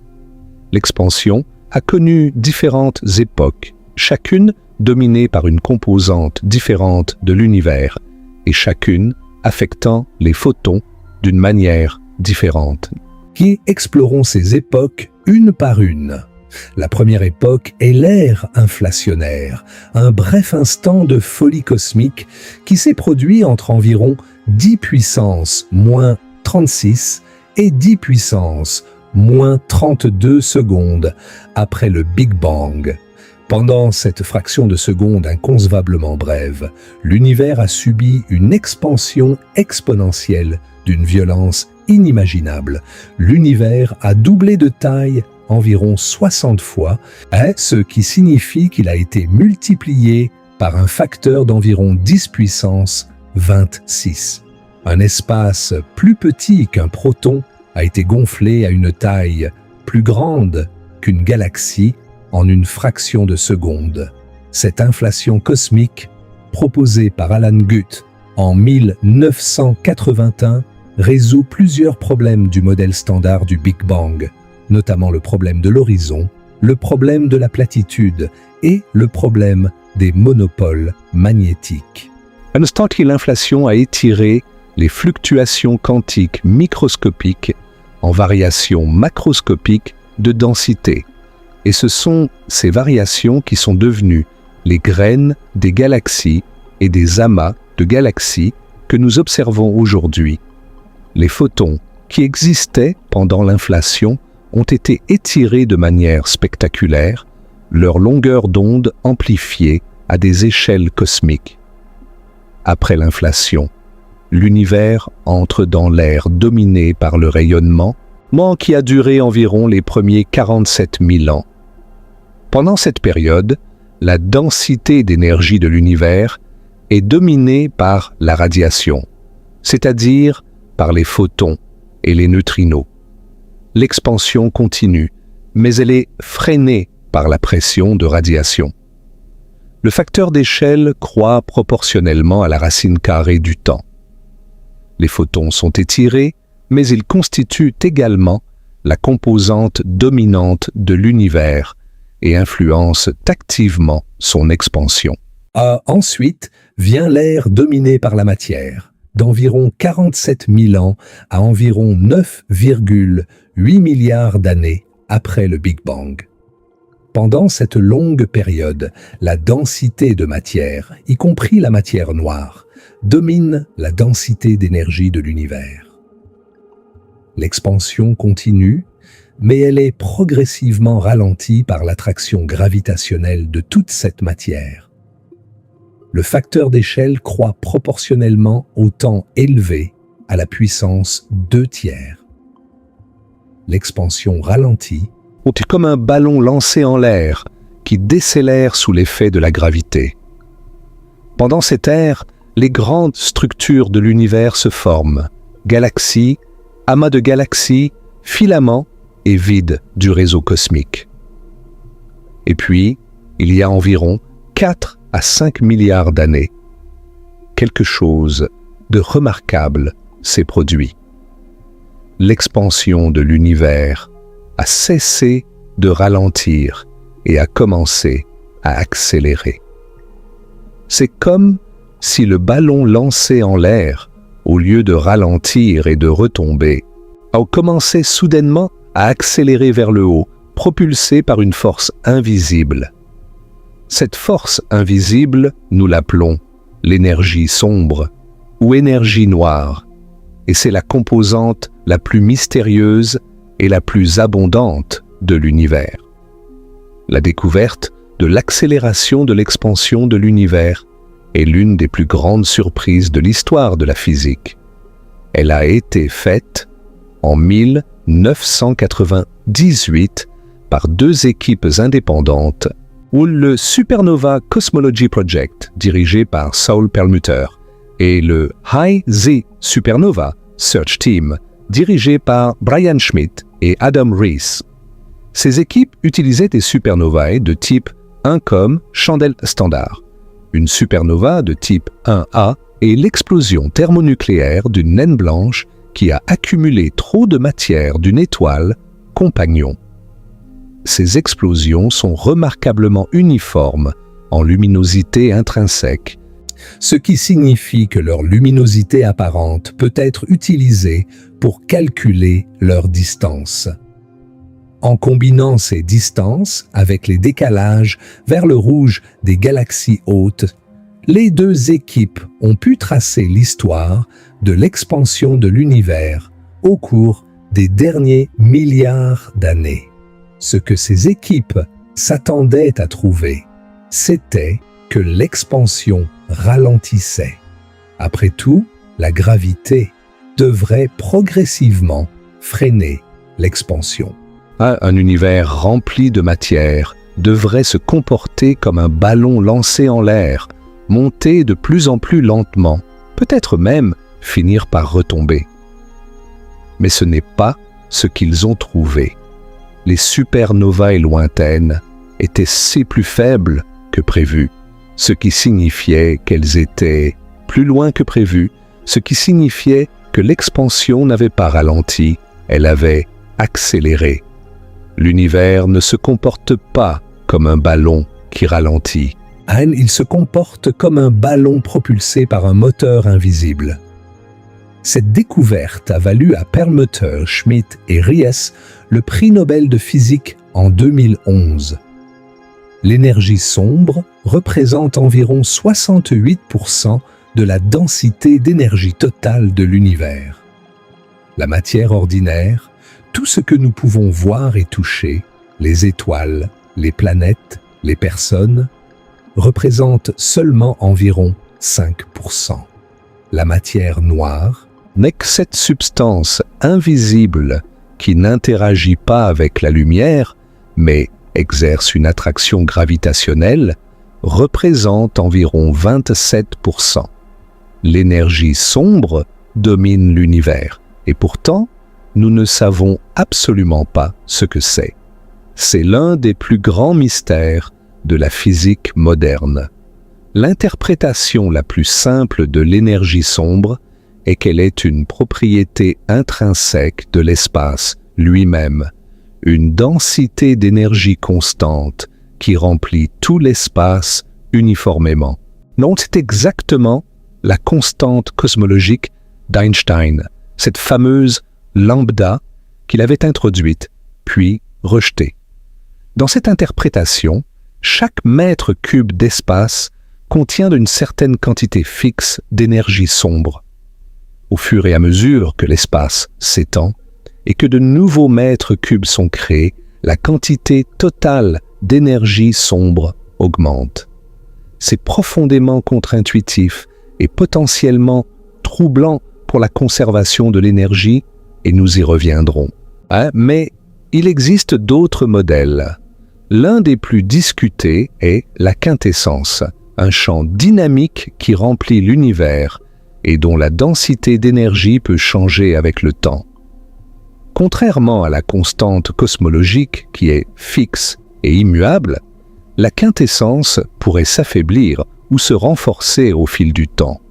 L'expansion a connu différentes époques, chacune dominée par une composante différente de l'univers et chacune affectant les photons d'une manière différente. qui explorons ces époques une par une. La première époque est l'ère inflationnaire, un bref instant de folie cosmique qui s'est produit entre environ 10 puissance moins 36 et 10 puissance moins 32 secondes après le Big Bang. Pendant cette fraction de seconde inconcevablement brève, l'univers a subi une expansion exponentielle d'une violence inimaginable. L'univers a doublé de taille environ 60 fois, ce qui signifie qu'il a été multiplié par un facteur d'environ 10 puissance 26. Un espace plus petit qu'un proton a été gonflé à une taille plus grande qu'une galaxie en une fraction de seconde. Cette inflation cosmique, proposée par Alan Guth en 1981, résout plusieurs problèmes du modèle standard du Big Bang, notamment le problème de l'horizon, le problème de la platitude et le problème des monopoles magnétiques. À l'instant où l'inflation a étiré les fluctuations quantiques microscopiques en variations macroscopiques de densité. Et ce sont ces variations qui sont devenues les graines des galaxies et des amas de galaxies que nous observons aujourd'hui. Les photons qui existaient pendant l'inflation ont été étirés de manière spectaculaire, leur longueur d'onde amplifiée à des échelles cosmiques. Après l'inflation, l'univers entre dans l'ère dominée par le rayonnement, qui a duré environ les premiers 47 000 ans. Pendant cette période, la densité d'énergie de l'univers est dominée par la radiation, c'est-à-dire par les photons et les neutrinos. L'expansion continue, mais elle est freinée par la pression de radiation. Le facteur d'échelle croît proportionnellement à la racine carrée du temps. Les photons sont étirés, mais ils constituent également la composante dominante de l'univers et influencent activement son expansion. Ensuite vient l'ère dominée par la matière, d'environ 47 000 ans à environ 9,8 milliards d'années après le Big Bang. Pendant cette longue période, la densité de matière, y compris la matière noire, domine la densité d'énergie de l'univers. L'expansion continue, mais elle est progressivement ralentie par l'attraction gravitationnelle de toute cette matière. Le facteur d'échelle croît proportionnellement au temps élevé à la puissance 2/3. L'expansion ralentit, est comme un ballon lancé en l'air qui décélère sous l'effet de la gravité. Pendant cette ère, les grandes structures de l'univers se forment, galaxies, amas de galaxies, filaments et vides du réseau cosmique. Et puis, il y a environ 4 à 5 milliards d'années, quelque chose de remarquable s'est produit. L'expansion de l'univers a cessé de ralentir et a commencé à accélérer. C'est comme si le ballon lancé en l'air, au lieu de ralentir et de retomber, a commencé soudainement à accélérer vers le haut, propulsé par une force invisible. Cette force invisible, nous l'appelons l'énergie sombre ou énergie noire, et c'est la composante la plus mystérieuse et la plus abondante de l'univers. La découverte de l'accélération de l'expansion de l'univers est l'une des plus grandes surprises de l'histoire de la physique. Elle a été faite en 1998 par 2 équipes indépendantes, ou le Supernova Cosmology Project, dirigé par Saul Perlmutter, et le High Z Supernova Search Team, dirigé par Brian Schmidt et Adam Rees. Ces équipes utilisaient des supernovae de type 1 comme chandelle standard. Une supernova de type 1A est l'explosion thermonucléaire d'une naine blanche qui a accumulé trop de matière d'une étoile compagnon. Ces explosions sont remarquablement uniformes en luminosité intrinsèque ce qui signifie que leur luminosité apparente peut être utilisée pour calculer leur distance. En combinant ces distances avec les décalages vers le rouge des galaxies hautes, les deux équipes ont pu tracer l'histoire de l'expansion de l'univers au cours des derniers milliards d'années. Ce que ces équipes s'attendaient à trouver, c'était que l'expansion ralentissait. Après tout, la gravité devrait progressivement freiner l'expansion. Un univers rempli de matière devrait se comporter comme un ballon lancé en l'air, monter de plus en plus lentement, peut-être même finir par retomber. Mais ce n'est pas ce qu'ils ont trouvé. Les supernovae lointaines étaient si plus faibles que prévu, ce qui signifiait qu'elles étaient plus loin que prévu, ce qui signifiait que l'expansion n'avait pas ralenti, elle avait accéléré. L'univers ne se comporte pas comme un ballon qui ralentit. Il se comporte comme un ballon propulsé par un moteur invisible. Cette découverte a valu à Perlmutter, Schmidt et Ries le prix Nobel de physique en 2011. L'énergie sombre représente environ 68% de la densité d'énergie totale de l'univers. La matière ordinaire, tout ce que nous pouvons voir et toucher, les étoiles, les planètes, les personnes, représente seulement environ 5%. La matière noire n'est que cette substance invisible qui n'interagit pas avec la lumière, mais exerce une attraction gravitationnelle, représente environ 27%. L'énergie sombre domine l'univers, et pourtant, nous ne savons absolument pas ce que c'est. C'est l'un des plus grands mystères de la physique moderne. L'interprétation la plus simple de l'énergie sombre est qu'elle est une propriété intrinsèque de l'espace lui-même, une densité d'énergie constante qui remplit tout l'espace uniformément. Non, c'est exactement la constante cosmologique d'Einstein, cette fameuse lambda qu'il avait introduite, puis rejetée. Dans cette interprétation, chaque mètre cube d'espace contient une certaine quantité fixe d'énergie sombre. Au fur et à mesure que l'espace s'étend et que de nouveaux mètres cubes sont créés, la quantité totale d'énergie sombre augmente. C'est profondément contre-intuitif et potentiellement troublant pour la conservation de l'énergie, et nous y reviendrons. Mais il existe d'autres modèles. L'un des plus discutés est la quintessence, un champ dynamique qui remplit l'univers et dont la densité d'énergie peut changer avec le temps. Contrairement à la constante cosmologique qui est fixe et immuable, la quintessence pourrait s'affaiblir ou se renforcer au fil du temps.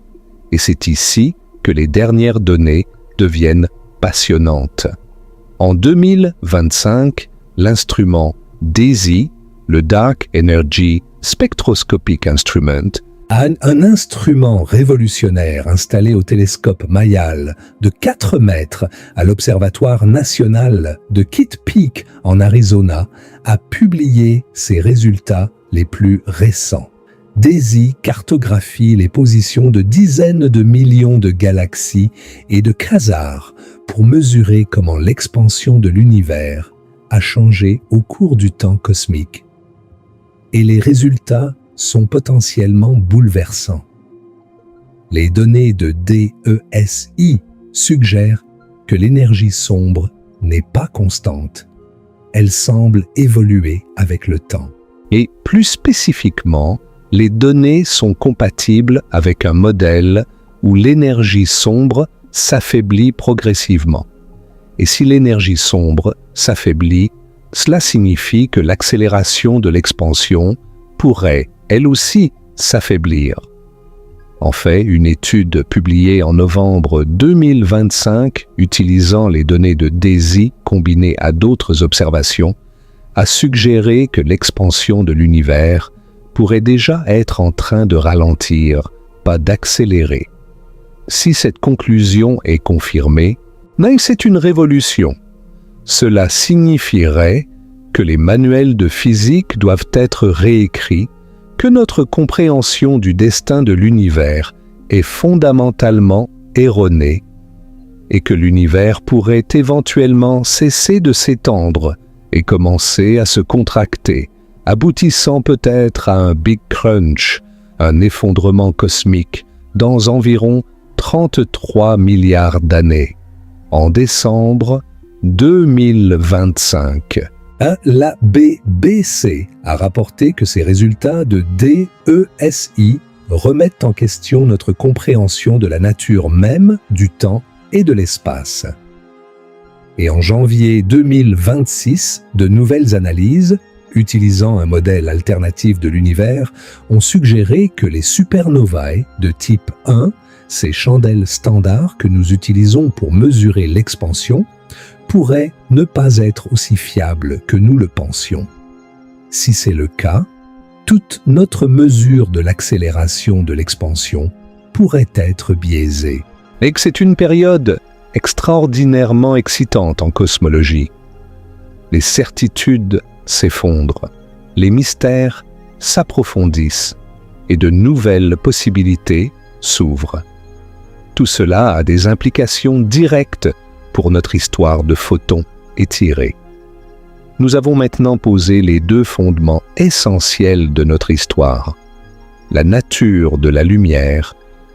Et c'est ici que les dernières données deviennent passionnantes. En 2025, l'instrument DESI, le Dark Energy Spectroscopic Instrument, un instrument révolutionnaire installé au télescope Mayal de 4 mètres à l'Observatoire national de Kitt Peak en Arizona, a publié ses résultats les plus récents. DESI cartographie les positions de dizaines de millions de galaxies et de quasars pour mesurer comment l'expansion de l'univers a changé au cours du temps cosmique. Et les résultats sont potentiellement bouleversants. Les données de DESI suggèrent que l'énergie sombre n'est pas constante. Elle semble évoluer avec le temps. Et plus spécifiquement, les données sont compatibles avec un modèle où l'énergie sombre s'affaiblit progressivement. Et si l'énergie sombre s'affaiblit, cela signifie que l'accélération de l'expansion pourrait, elle aussi, s'affaiblir. En fait, une étude publiée en novembre 2025, utilisant les données de DESI combinées à d'autres observations, a suggéré que l'expansion de l'univers pourrait déjà être en train de ralentir pas d'accélérer. Si cette conclusion est confirmée, c'est une révolution. Cela signifierait que les manuels de physique doivent être réécrits, que notre compréhension du destin de l'univers est fondamentalement erronée et que l'univers pourrait éventuellement cesser de s'étendre et commencer à se contracter, aboutissant peut-être à un Big Crunch, un effondrement cosmique, dans environ 33 milliards d'années, en décembre 2025. La BBC a rapporté que ces résultats de DESI remettent en question notre compréhension de la nature même du temps et de l'espace. Et en janvier 2026, de nouvelles analyses, utilisant un modèle alternatif de l'univers, ont suggéré que les supernovae de type 1, ces chandelles standards que nous utilisons pour mesurer l'expansion, pourraient ne pas être aussi fiables que nous le pensions. Si c'est le cas, toute notre mesure de l'accélération de l'expansion pourrait être biaisée. Et que c'est une période extraordinairement excitante en cosmologie. Les certitudes s'effondrent, les mystères s'approfondissent et de nouvelles possibilités s'ouvrent. Tout cela a des implications directes pour notre histoire de photons étirés. Nous avons maintenant posé les deux fondements essentiels de notre histoire, la nature de la lumière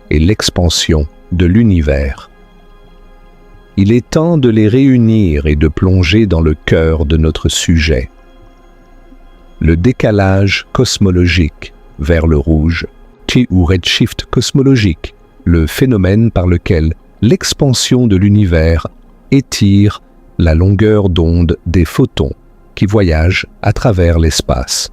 et l'expansion de l'univers. Il est temps de les réunir et de plonger dans le cœur de notre sujet. Le décalage cosmologique vers le rouge, ou redshift cosmologique, le phénomène par lequel l'expansion de l'univers étire la longueur d'onde des photons qui voyagent à travers l'espace.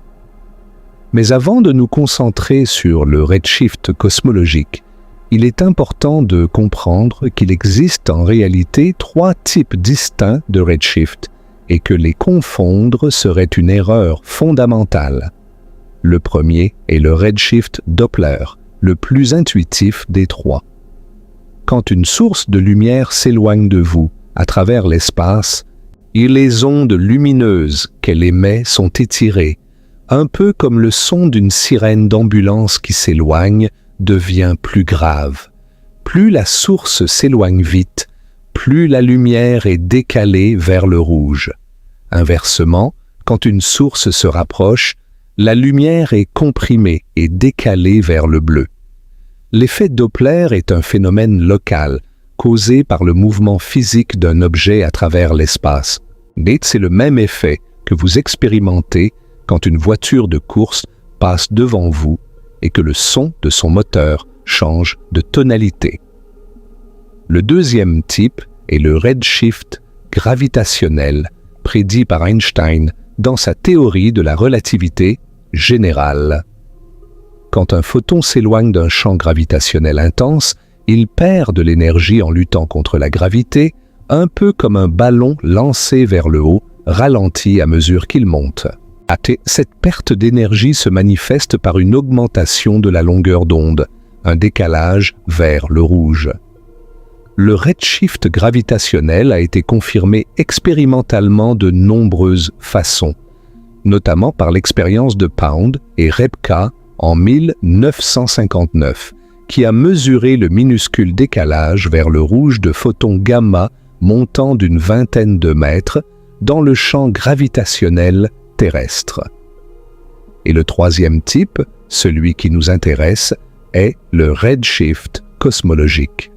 Mais avant de nous concentrer sur le redshift cosmologique, il est important de comprendre qu'il existe en réalité trois types distincts de redshift et que les confondre serait une erreur fondamentale. Le premier est le redshift Doppler, le plus intuitif des trois. Quand une source de lumière s'éloigne de vous à travers l'espace, et les ondes lumineuses qu'elle émet sont étirées, un peu comme le son d'une sirène d'ambulance qui s'éloigne devient plus grave. Plus la source s'éloigne vite, plus la lumière est décalée vers le rouge. Inversement, quand une source se rapproche, la lumière est comprimée et décalée vers le bleu. L'effet Doppler est un phénomène local, causé par le mouvement physique d'un objet à travers l'espace. C'est le même effet que vous expérimentez quand une voiture de course passe devant vous et que le son de son moteur change de tonalité. Le deuxième type est le redshift gravitationnel, prédit par Einstein dans sa théorie de la relativité générale. Quand un photon s'éloigne d'un champ gravitationnel intense, il perd de l'énergie en luttant contre la gravité, un peu comme un ballon lancé vers le haut, ralenti à mesure qu'il monte. Cette perte d'énergie se manifeste par une augmentation de la longueur d'onde, un décalage vers le rouge. Le redshift gravitationnel a été confirmé expérimentalement de nombreuses façons, notamment par l'expérience de Pound et Repka en 1959, qui a mesuré le minuscule décalage vers le rouge de photons gamma montant d'une vingtaine de mètres dans le champ gravitationnel terrestre. Et le troisième type, celui qui nous intéresse, est le redshift cosmologique.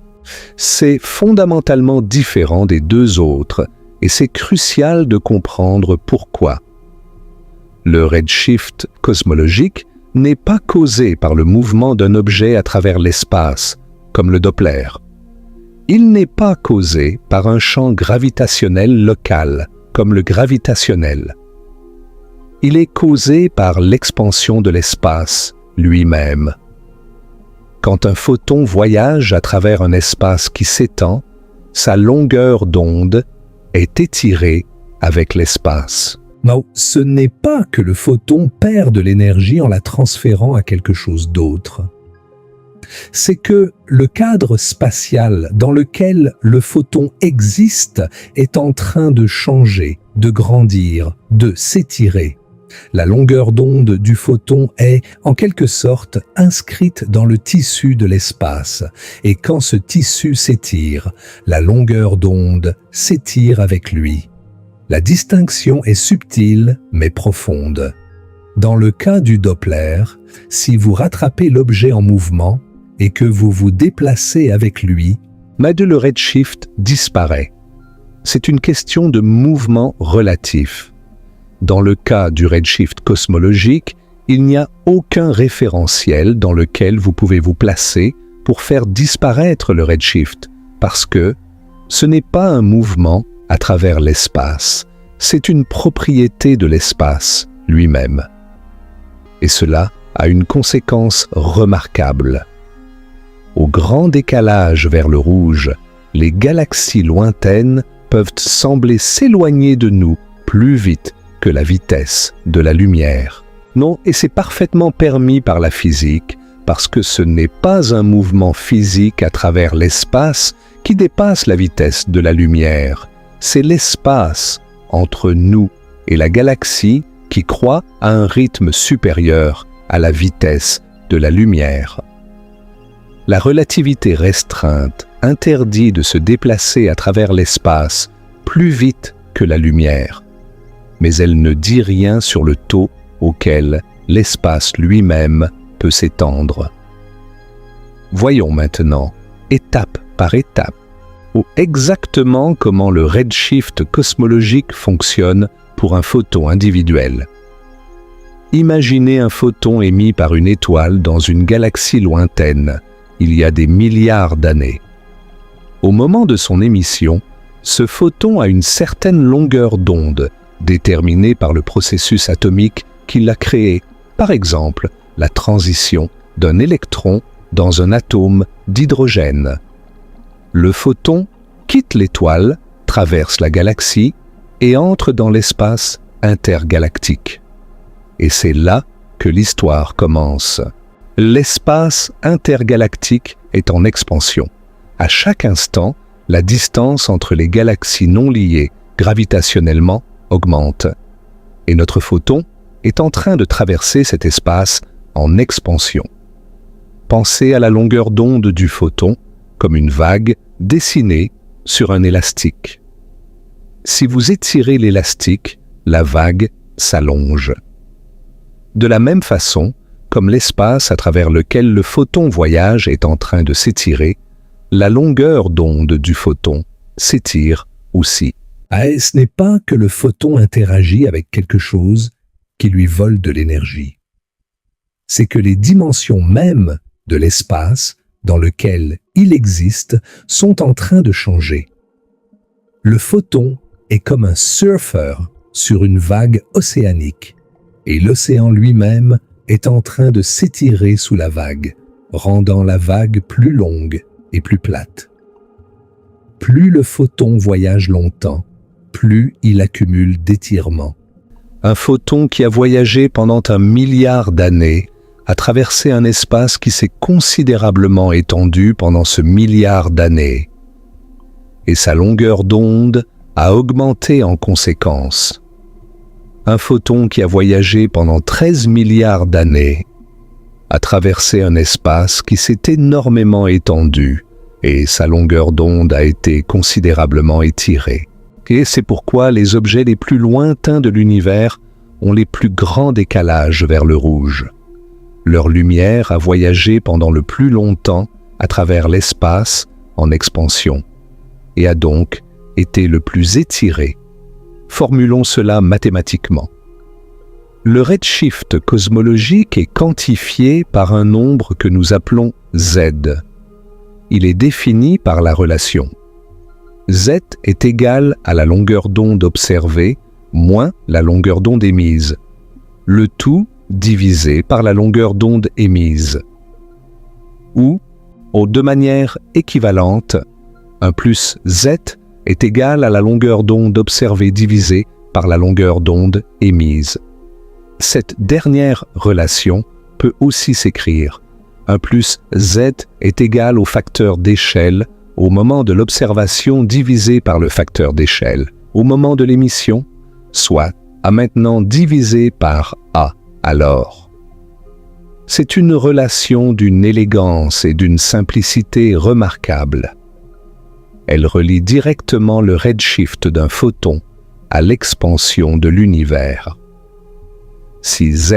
C'est fondamentalement différent des deux autres et c'est crucial de comprendre pourquoi. Le redshift cosmologique n'est pas causé par le mouvement d'un objet à travers l'espace, comme le Doppler. Il n'est pas causé par un champ gravitationnel local, comme le gravitationnel. Il est causé par l'expansion de l'espace lui-même. Quand un photon voyage à travers un espace qui s'étend, sa longueur d'onde est étirée avec l'espace. Non, ce n'est pas que le photon perd de l'énergie en la transférant à quelque chose d'autre. C'est que le cadre spatial dans lequel le photon existe est en train de changer, de grandir, de s'étirer. La longueur d'onde du photon est, en quelque sorte, inscrite dans le tissu de l'espace. Et quand ce tissu s'étire, la longueur d'onde s'étire avec lui. La distinction est subtile mais profonde. Dans le cas du Doppler, si vous rattrapez l'objet en mouvement et que vous vous déplacez avec lui, le redshift disparaît. C'est une question de mouvement relatif. Dans le cas du redshift cosmologique, il n'y a aucun référentiel dans lequel vous pouvez vous placer pour faire disparaître le redshift, parce que ce n'est pas un mouvement à travers l'espace, c'est une propriété de l'espace lui-même. Et cela a une conséquence remarquable. Au grand décalage vers le rouge, les galaxies lointaines peuvent sembler s'éloigner de nous plus vite que la vitesse de la lumière. Non, et c'est parfaitement permis par la physique, parce que ce n'est pas un mouvement physique à travers l'espace qui dépasse la vitesse de la lumière. C'est l'espace entre nous et la galaxie qui croît à un rythme supérieur à la vitesse de la lumière. La relativité restreinte interdit de se déplacer à travers l'espace plus vite que la lumière, mais elle ne dit rien sur le taux auquel l'espace lui-même peut s'étendre. Voyons maintenant, étape par étape, exactement comment le redshift cosmologique fonctionne pour un photon individuel. Imaginez un photon émis par une étoile dans une galaxie lointaine, il y a des milliards d'années. Au moment de son émission, ce photon a une certaine longueur d'onde, déterminée par le processus atomique qui l'a créé, par exemple la transition d'un électron dans un atome d'hydrogène. Le photon quitte l'étoile, traverse la galaxie et entre dans l'espace intergalactique. Et c'est là que l'histoire commence. L'espace intergalactique est en expansion. À chaque instant, la distance entre les galaxies non liées gravitationnellement augmente. Et notre photon est en train de traverser cet espace en expansion. Pensez à la longueur d'onde du photon comme une vague dessinée sur un élastique. Si vous étirez l'élastique, la vague s'allonge. De la même façon, comme l'espace à travers lequel le photon voyage est en train de s'étirer, la longueur d'onde du photon s'étire aussi. Ce n'est pas que le photon interagit avec quelque chose qui lui vole de l'énergie. C'est que les dimensions mêmes de l'espace dans lequel il existe sont en train de changer. Le photon est comme un surfeur sur une vague océanique, et l'océan lui-même est en train de s'étirer sous la vague, rendant la vague plus longue et plus plate. Plus le photon voyage longtemps, plus il accumule d'étirements. Un photon qui a voyagé pendant 1 milliard d'années a traversé un espace qui s'est considérablement étendu pendant ce milliard d'années. Et sa longueur d'onde a augmenté en conséquence. Un photon qui a voyagé pendant 13 milliards d'années a traversé un espace qui s'est énormément étendu et sa longueur d'onde a été considérablement étirée. Et c'est pourquoi les objets les plus lointains de l'univers ont les plus grands décalages vers le rouge. Leur lumière a voyagé pendant le plus longtemps à travers l'espace en expansion et a donc été le plus étirée. Formulons cela mathématiquement. Le redshift cosmologique est quantifié par un nombre que nous appelons Z. Il est défini par la relation. Z est égal à la longueur d'onde observée moins la longueur d'onde émise. Le tout divisé par la longueur d'onde émise. Ou, de manière équivalente, 1 plus Z est égal à la longueur d'onde observée divisée par la longueur d'onde émise. Cette dernière relation peut aussi s'écrire 1 plus Z est égal au facteur d'échelle au moment de l'observation divisé par le facteur d'échelle au moment de l'émission, soit A maintenant divisé par A alors. C'est une relation d'une élégance et d'une simplicité remarquables. Elle relie directement le redshift d'un photon à l'expansion de l'univers. Si Z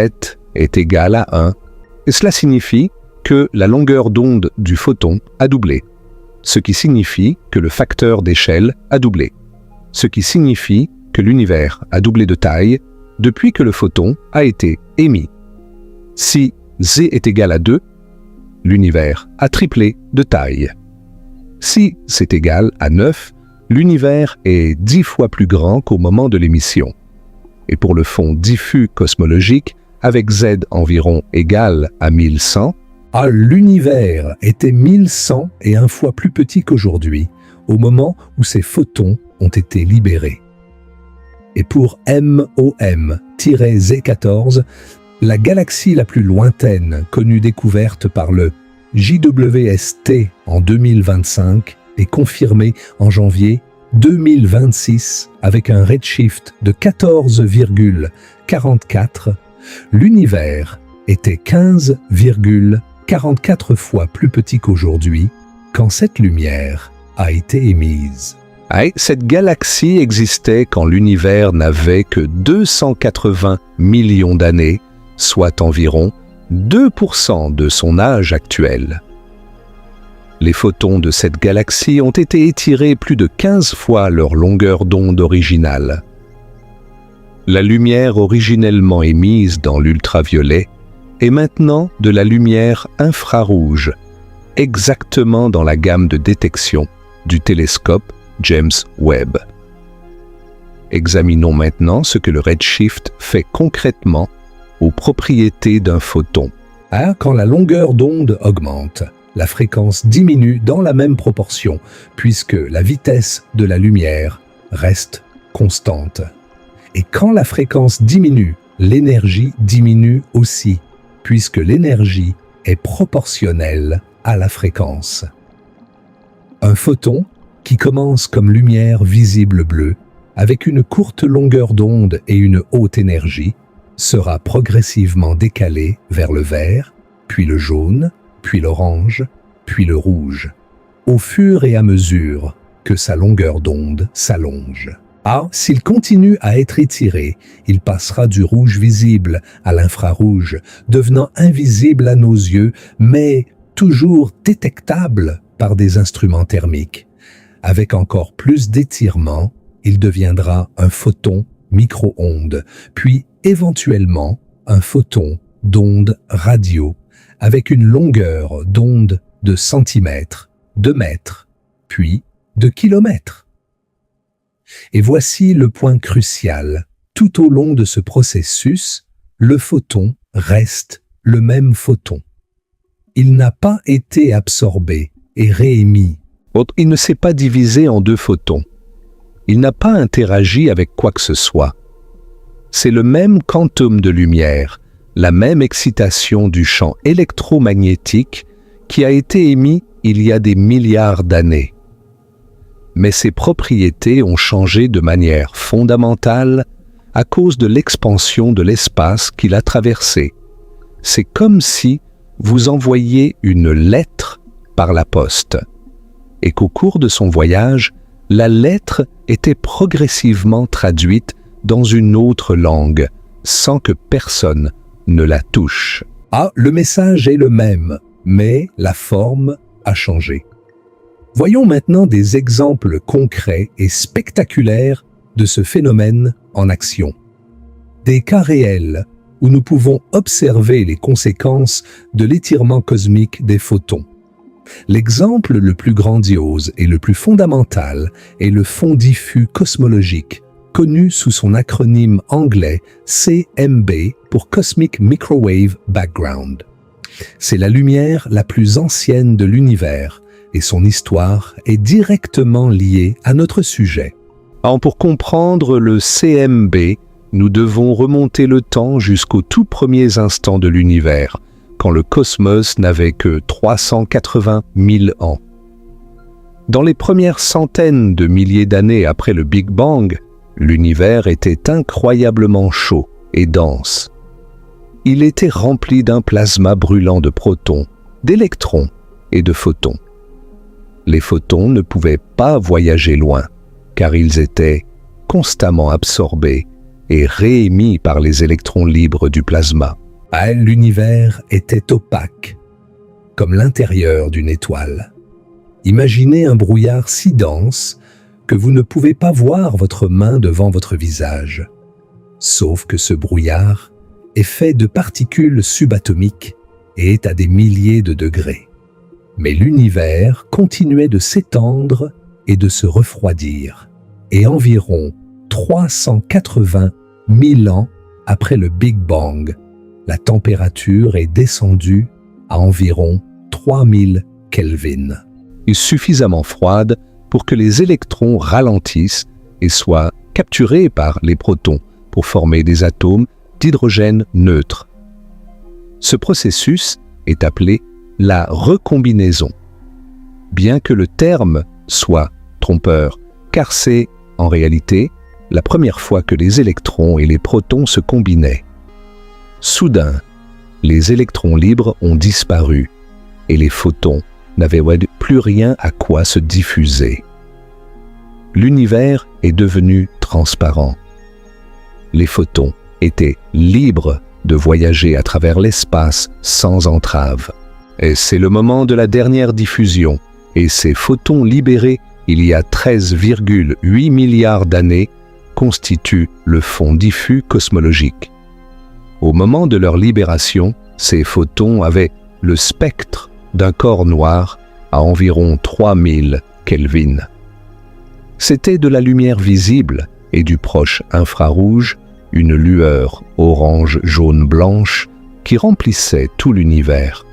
est égal à 1, cela signifie que la longueur d'onde du photon a doublé, ce qui signifie que le facteur d'échelle a doublé, ce qui signifie que l'univers a doublé de taille depuis que le photon a été émis. Si Z est égal à 2, l'univers a triplé de taille. Si c'est égal à 9, l'univers est 10 fois plus grand qu'au moment de l'émission. Et pour le fond diffus cosmologique, avec Z environ égal à 1100, l'univers était 1100 et 1 fois plus petit qu'aujourd'hui, au moment où ces photons ont été libérés. Et pour MOM-Z14, la galaxie la plus lointaine connue découverte par le JWST en 2025 est confirmée en janvier 2026 avec un redshift de 14,44, l'univers était 15,44 fois plus petit qu'aujourd'hui quand cette lumière a été émise. Cette galaxie existait quand l'univers n'avait que 280 millions d'années, soit environ 2% de son âge actuel. Les photons de cette galaxie ont été étirés plus de 15 fois leur longueur d'onde originale. La lumière originellement émise dans l'ultraviolet est maintenant de la lumière infrarouge, exactement dans la gamme de détection du télescope James Webb. Examinons maintenant ce que le redshift fait concrètement aux propriétés d'un photon. Quand la longueur d'onde augmente, la fréquence diminue dans la même proportion, puisque la vitesse de la lumière reste constante. Et quand la fréquence diminue, l'énergie diminue aussi, puisque l'énergie est proportionnelle à la fréquence. Un photon, qui commence comme lumière visible bleue, avec une courte longueur d'onde et une haute énergie, sera progressivement décalé vers le vert, puis le jaune, puis l'orange, puis le rouge, au fur et à mesure que sa longueur d'onde s'allonge. S'il continue à être étiré, il passera du rouge visible à l'infrarouge, devenant invisible à nos yeux, mais toujours détectable par des instruments thermiques. Avec encore plus d'étirement, il deviendra un photon micro-ondes, puis éventuellement un photon d'onde radio, avec une longueur d'onde de centimètres, de mètres, puis de kilomètres. Et voici le point crucial. Tout au long de ce processus, le photon reste le même photon. Il n'a pas été absorbé et réémis. Il ne s'est pas divisé en 2 photons. Il n'a pas interagi avec quoi que ce soit. C'est le même quantum de lumière, la même excitation du champ électromagnétique qui a été émis il y a des milliards d'années. Mais ses propriétés ont changé de manière fondamentale à cause de l'expansion de l'espace qu'il a traversé. C'est comme si vous envoyiez une lettre par la poste, et qu'au cours de son voyage, la lettre était progressivement traduite dans une autre langue, sans que personne ne la touche. Le message est le même, mais la forme a changé. Voyons maintenant des exemples concrets et spectaculaires de ce phénomène en action. Des cas réels où nous pouvons observer les conséquences de l'étirement cosmique des photons. L'exemple le plus grandiose et le plus fondamental est le fond diffus cosmologique, connu sous son acronyme anglais CMB pour Cosmic Microwave Background. C'est la lumière la plus ancienne de l'univers et son histoire est directement liée à notre sujet. Pour comprendre le CMB, nous devons remonter le temps jusqu'aux tout premiers instants de l'univers, quand le cosmos n'avait que 380 000 ans. Dans les premières centaines de milliers d'années après le Big Bang, l'univers était incroyablement chaud et dense. Il était rempli d'un plasma brûlant de protons, d'électrons et de photons. Les photons ne pouvaient pas voyager loin, car ils étaient constamment absorbés et réémis par les électrons libres du plasma. L'univers était opaque, comme l'intérieur d'une étoile. Imaginez un brouillard si dense que vous ne pouvez pas voir votre main devant votre visage. Sauf que ce brouillard est fait de particules subatomiques et est à des milliers de degrés. Mais l'univers continuait de s'étendre et de se refroidir. Et environ 380 000 ans après le Big Bang, la température est descendue à environ 3000 Kelvin. Suffisamment froide pour que les électrons ralentissent et soient capturés par les protons pour former des atomes d'hydrogène neutre. Ce processus est appelé la recombinaison, bien que le terme soit trompeur, car c'est, en réalité, la première fois que les électrons et les protons se combinaient. Soudain, les électrons libres ont disparu et les photons n'avaient plus rien à quoi se diffuser. L'univers est devenu transparent. Les photons étaient libres de voyager à travers l'espace sans entrave. Et c'est le moment de la dernière diffusion, et ces photons libérés il y a 13,8 milliards d'années constituent le fond diffus cosmologique. Au moment de leur libération, ces photons avaient le spectre d'un corps noir à environ 3000 Kelvin. C'était de la lumière visible et du proche infrarouge, une lueur orange-jaune-blanche qui remplissait tout l'univers.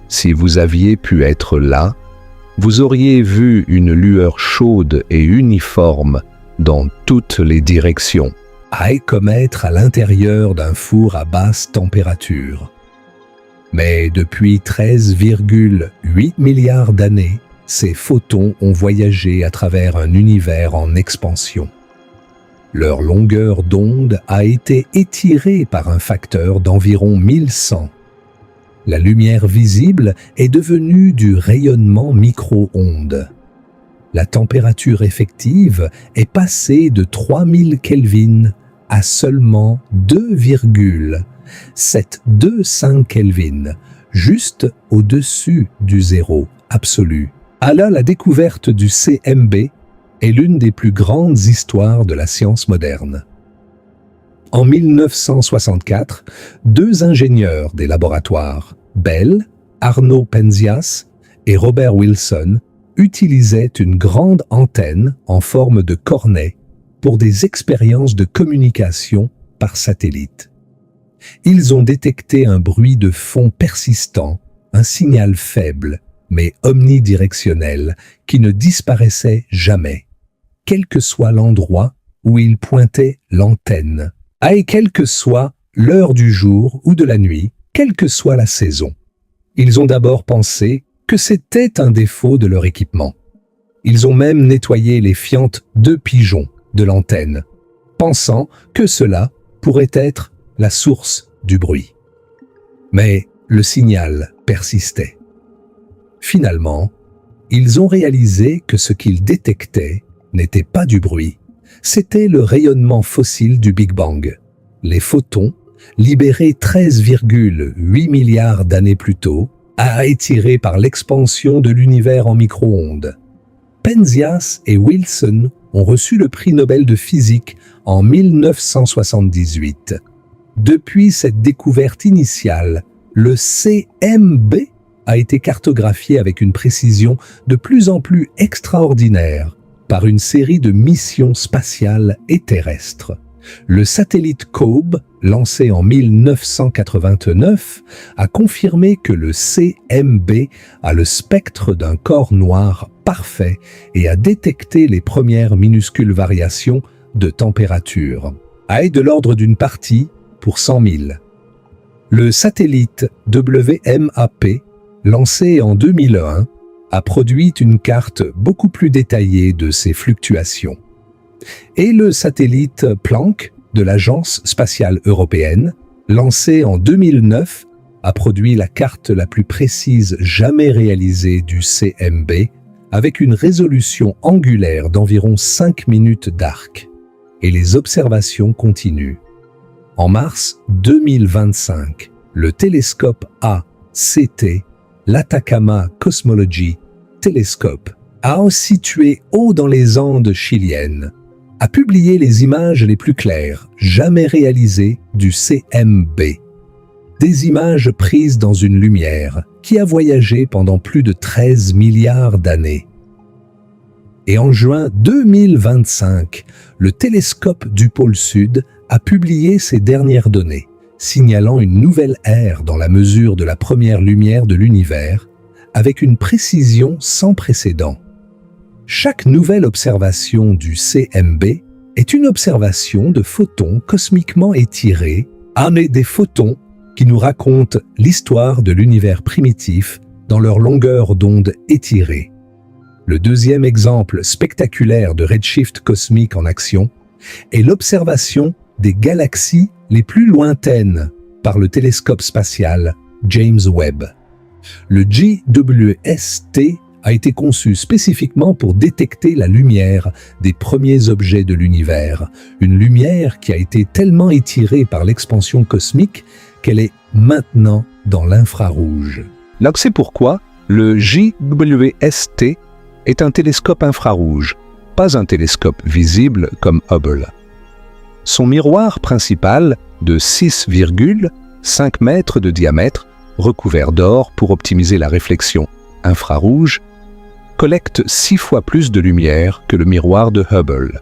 Si vous aviez pu être là, vous auriez vu une lueur chaude et uniforme dans toutes les directions, comme être à l'intérieur d'un four à basse température. Mais depuis 13,8 milliards d'années, ces photons ont voyagé à travers un univers en expansion. Leur longueur d'onde a été étirée par un facteur d'environ 1100. La lumière visible est devenue du rayonnement micro-ondes. La température effective est passée de 3000 Kelvin à seulement 2,725 Kelvin, juste au-dessus du zéro absolu. Alors la découverte du CMB est l'une des plus grandes histoires de la science moderne. En 1964, deux ingénieurs des laboratoires, Bell, Arno Penzias et Robert Wilson, utilisaient une grande antenne en forme de cornet pour des expériences de communication par satellite. Ils ont détecté un bruit de fond persistant, un signal faible, mais omnidirectionnel, qui ne disparaissait jamais, quel que soit l'endroit où ils pointaient l'antenne, et quelle que soit l'heure du jour ou de la nuit, quelle que soit la saison. Ils ont d'abord pensé que c'était un défaut de leur équipement. Ils ont même nettoyé les fientes de pigeons de l'antenne, pensant que cela pourrait être la source du bruit. Mais le signal persistait. Finalement, ils ont réalisé que ce qu'ils détectaient n'était pas du bruit, c'était le rayonnement fossile du Big Bang. Les photons, libérés 13,8 milliards d'années plus tôt, étirés par l'expansion de l'univers en micro-ondes. Penzias et Wilson ont reçu le prix Nobel de physique en 1978. Depuis cette découverte initiale, le CMB a été cartographié avec une précision de plus en plus extraordinaire par une série de missions spatiales et terrestres. Le satellite COBE, lancé en 1989, a confirmé que le CMB a le spectre d'un corps noir parfait et a détecté les premières minuscules variations de température, de l'ordre d'une partie pour 100 000. Le satellite WMAP, lancé en 2001, a produit une carte beaucoup plus détaillée de ces fluctuations. Et le satellite Planck de l'Agence spatiale européenne, lancé en 2009, a produit la carte la plus précise jamais réalisée du CMB, avec une résolution angulaire d'environ 5 minutes d'arc. Et les observations continuent. En mars 2025, le télescope ACT, l'Atacama Cosmology Telescope, situé haut dans les Andes chiliennes, a publié les images les plus claires jamais réalisées du CMB. Des images prises dans une lumière qui a voyagé pendant plus de 13 milliards d'années. Et en juin 2025, le télescope du pôle Sud a publié ses dernières données, signalant une nouvelle ère dans la mesure de la première lumière de l'univers, avec une précision sans précédent. Chaque nouvelle observation du CMB est une observation de photons cosmiquement étirés, des photons qui nous racontent l'histoire de l'univers primitif dans leur longueur d'onde étirée. Le deuxième exemple spectaculaire de redshift cosmique en action est l'observation des galaxies les plus lointaines par le télescope spatial James Webb. Le JWST a été conçu spécifiquement pour détecter la lumière des premiers objets de l'univers, une lumière qui a été tellement étirée par l'expansion cosmique qu'elle est maintenant dans l'infrarouge. Donc c'est pourquoi le JWST est un télescope infrarouge, pas un télescope visible comme Hubble. Son miroir principal, de 6,5 mètres de diamètre, recouvert d'or pour optimiser la réflexion infrarouge, collecte 6 fois plus de lumière que le miroir de Hubble.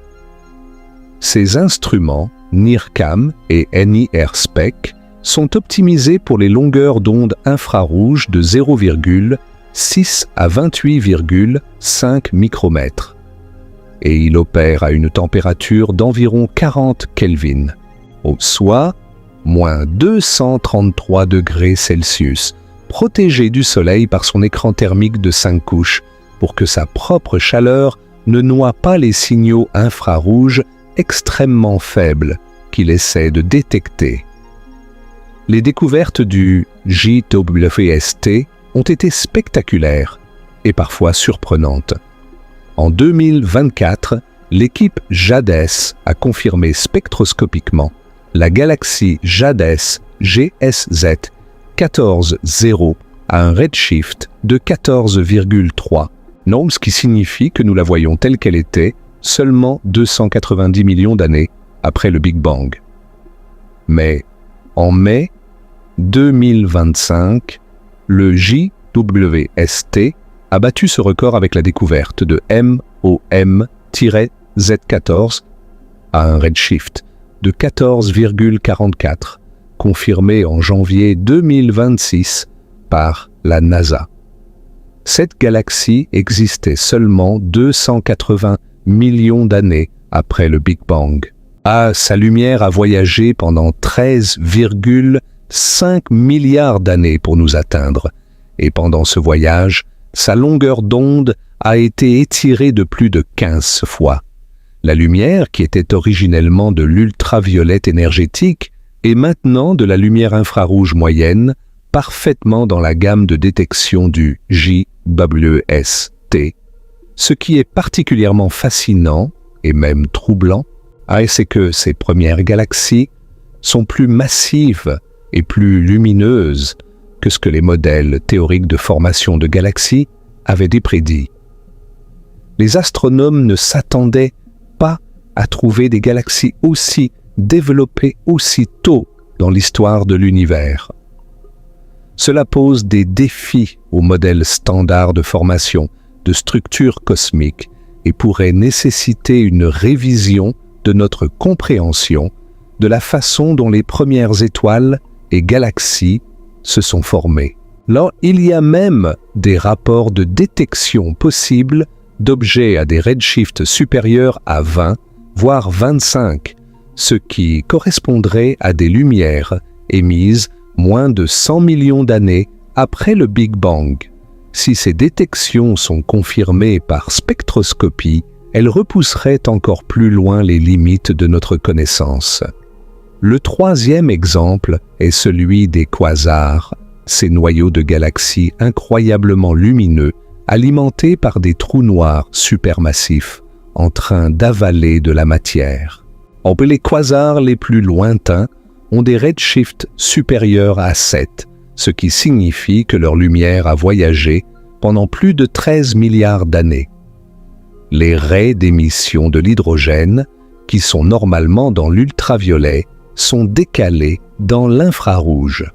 Ces instruments, NIRCam et NIRSPEC, sont optimisés pour les longueurs d'onde infrarouges de 0,6 à 28,5 micromètres. Et il opère à une température d'environ 40 Kelvin, soit moins 233 degrés Celsius, protégé du soleil par son écran thermique de 5 couches, pour que sa propre chaleur ne noie pas les signaux infrarouges extrêmement faibles qu'il essaie de détecter. Les découvertes du JWST ont été spectaculaires et parfois surprenantes. En 2024, l'équipe JADES a confirmé spectroscopiquement la galaxie JADES GSZ 14-0 a un redshift de 14,3, ce qui signifie que nous la voyons telle qu'elle était seulement 290 millions d'années après le Big Bang. Mais en mai 2025, le JWST a battu ce record avec la découverte de MOM-Z14 à un redshift de 14,44, confirmé en janvier 2026 par la NASA. Cette galaxie existait seulement 280 millions d'années après le Big Bang. Sa lumière a voyagé pendant 13,5 milliards d'années pour nous atteindre, et pendant ce voyage, sa longueur d'onde a été étirée de plus de 15 fois. La lumière, qui était originellement de l'ultraviolet énergétique, est maintenant de la lumière infrarouge moyenne, parfaitement dans la gamme de détection du JWST. Ce qui est particulièrement fascinant, et même troublant, c'est que ces premières galaxies sont plus massives et plus lumineuses que ce que les modèles théoriques de formation de galaxies avaient déprédit. Les astronomes ne s'attendaient pas à trouver des galaxies aussi développées aussi tôt dans l'histoire de l'univers. Cela pose des défis aux modèles standards de formation de structures cosmiques et pourrait nécessiter une révision de notre compréhension de la façon dont les premières étoiles et galaxies se sont formées. Là, il y a même des rapports de détection possibles d'objets à des redshifts supérieurs à 20, voire 25, ce qui correspondrait à des lumières émises moins de 100 millions d'années après le Big Bang. Si ces détections sont confirmées par spectroscopie, elles repousseraient encore plus loin les limites de notre connaissance. Le troisième exemple est celui des quasars, ces noyaux de galaxies incroyablement lumineux, alimentés par des trous noirs supermassifs, en train d'avaler de la matière. Les quasars les plus lointains ont des redshifts supérieurs à 7, ce qui signifie que leur lumière a voyagé pendant plus de 13 milliards d'années. Les raies d'émission de l'hydrogène, qui sont normalement dans l'ultraviolet, sont décalées dans l'infrarouge.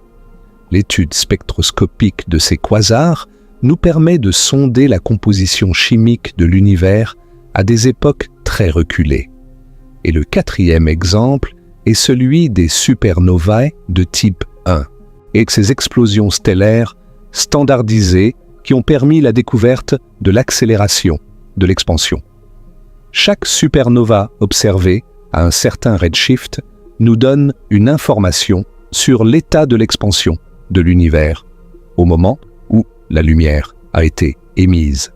L'étude spectroscopique de ces quasars nous permet de sonder la composition chimique de l'univers à des époques très reculées. Et le quatrième exemple est celui des supernovae de type 1, et de ces explosions stellaires standardisées qui ont permis la découverte de l'accélération de l'expansion. Chaque supernova observée à un certain redshift nous donne une information sur l'état de l'expansion de l'univers au moment où la lumière a été émise.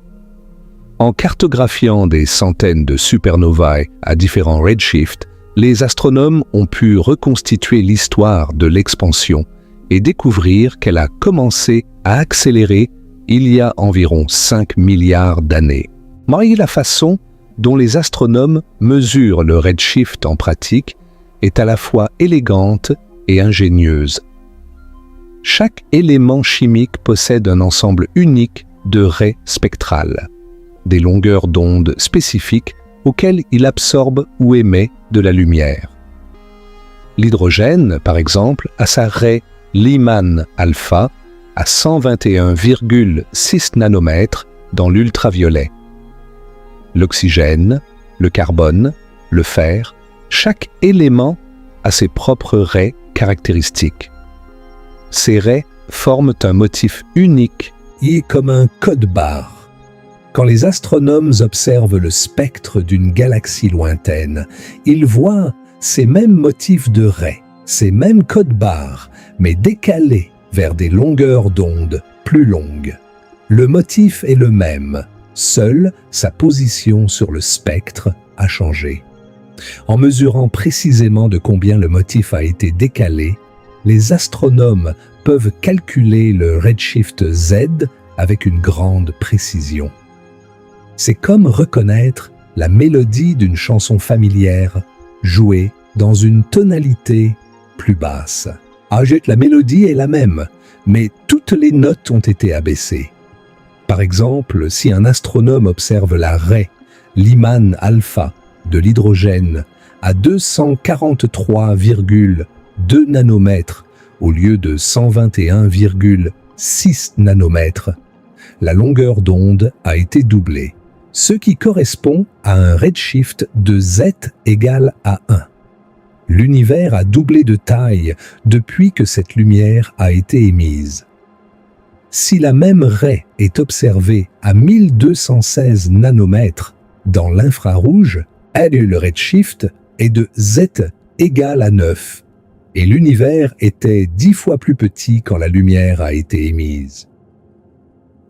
En cartographiant des centaines de supernovae à différents redshifts, les astronomes ont pu reconstituer l'histoire de l'expansion et découvrir qu'elle a commencé à accélérer il y a environ 5 milliards d'années. Mais la façon dont les astronomes mesurent le redshift en pratique est à la fois élégante et ingénieuse. Chaque élément chimique possède un ensemble unique de raies spectrales, des longueurs d'onde spécifiques auxquelles il absorbe ou émet de la lumière. L'hydrogène, par exemple, a sa raie Lyman alpha à 121,6 nanomètres dans l'ultraviolet. L'oxygène, le carbone, le fer, chaque élément a ses propres raies caractéristiques. Ces raies forment un motif unique et comme un code-barre. Quand les astronomes observent le spectre d'une galaxie lointaine, ils voient ces mêmes motifs de raies, ces mêmes codes-barres, mais décalés vers des longueurs d'onde plus longues. Le motif est le même, seule sa position sur le spectre a changé. En mesurant précisément de combien le motif a été décalé, les astronomes peuvent calculer le redshift Z avec une grande précision. C'est comme reconnaître la mélodie d'une chanson familière jouée dans une tonalité plus basse. La mélodie est la même, mais toutes les notes ont été abaissées. Par exemple, si un astronome observe la raie Lyman alpha de l'hydrogène à 243,2 nanomètres au lieu de 121,6 nanomètres, la longueur d'onde a été doublée, ce qui correspond à un redshift de Z égale à 1. L'univers a doublé de taille depuis que cette lumière a été émise. Si la même raie est observée à 1216 nanomètres dans l'infrarouge, le redshift est de Z égale à 9, et l'univers était 10 fois plus petit quand la lumière a été émise.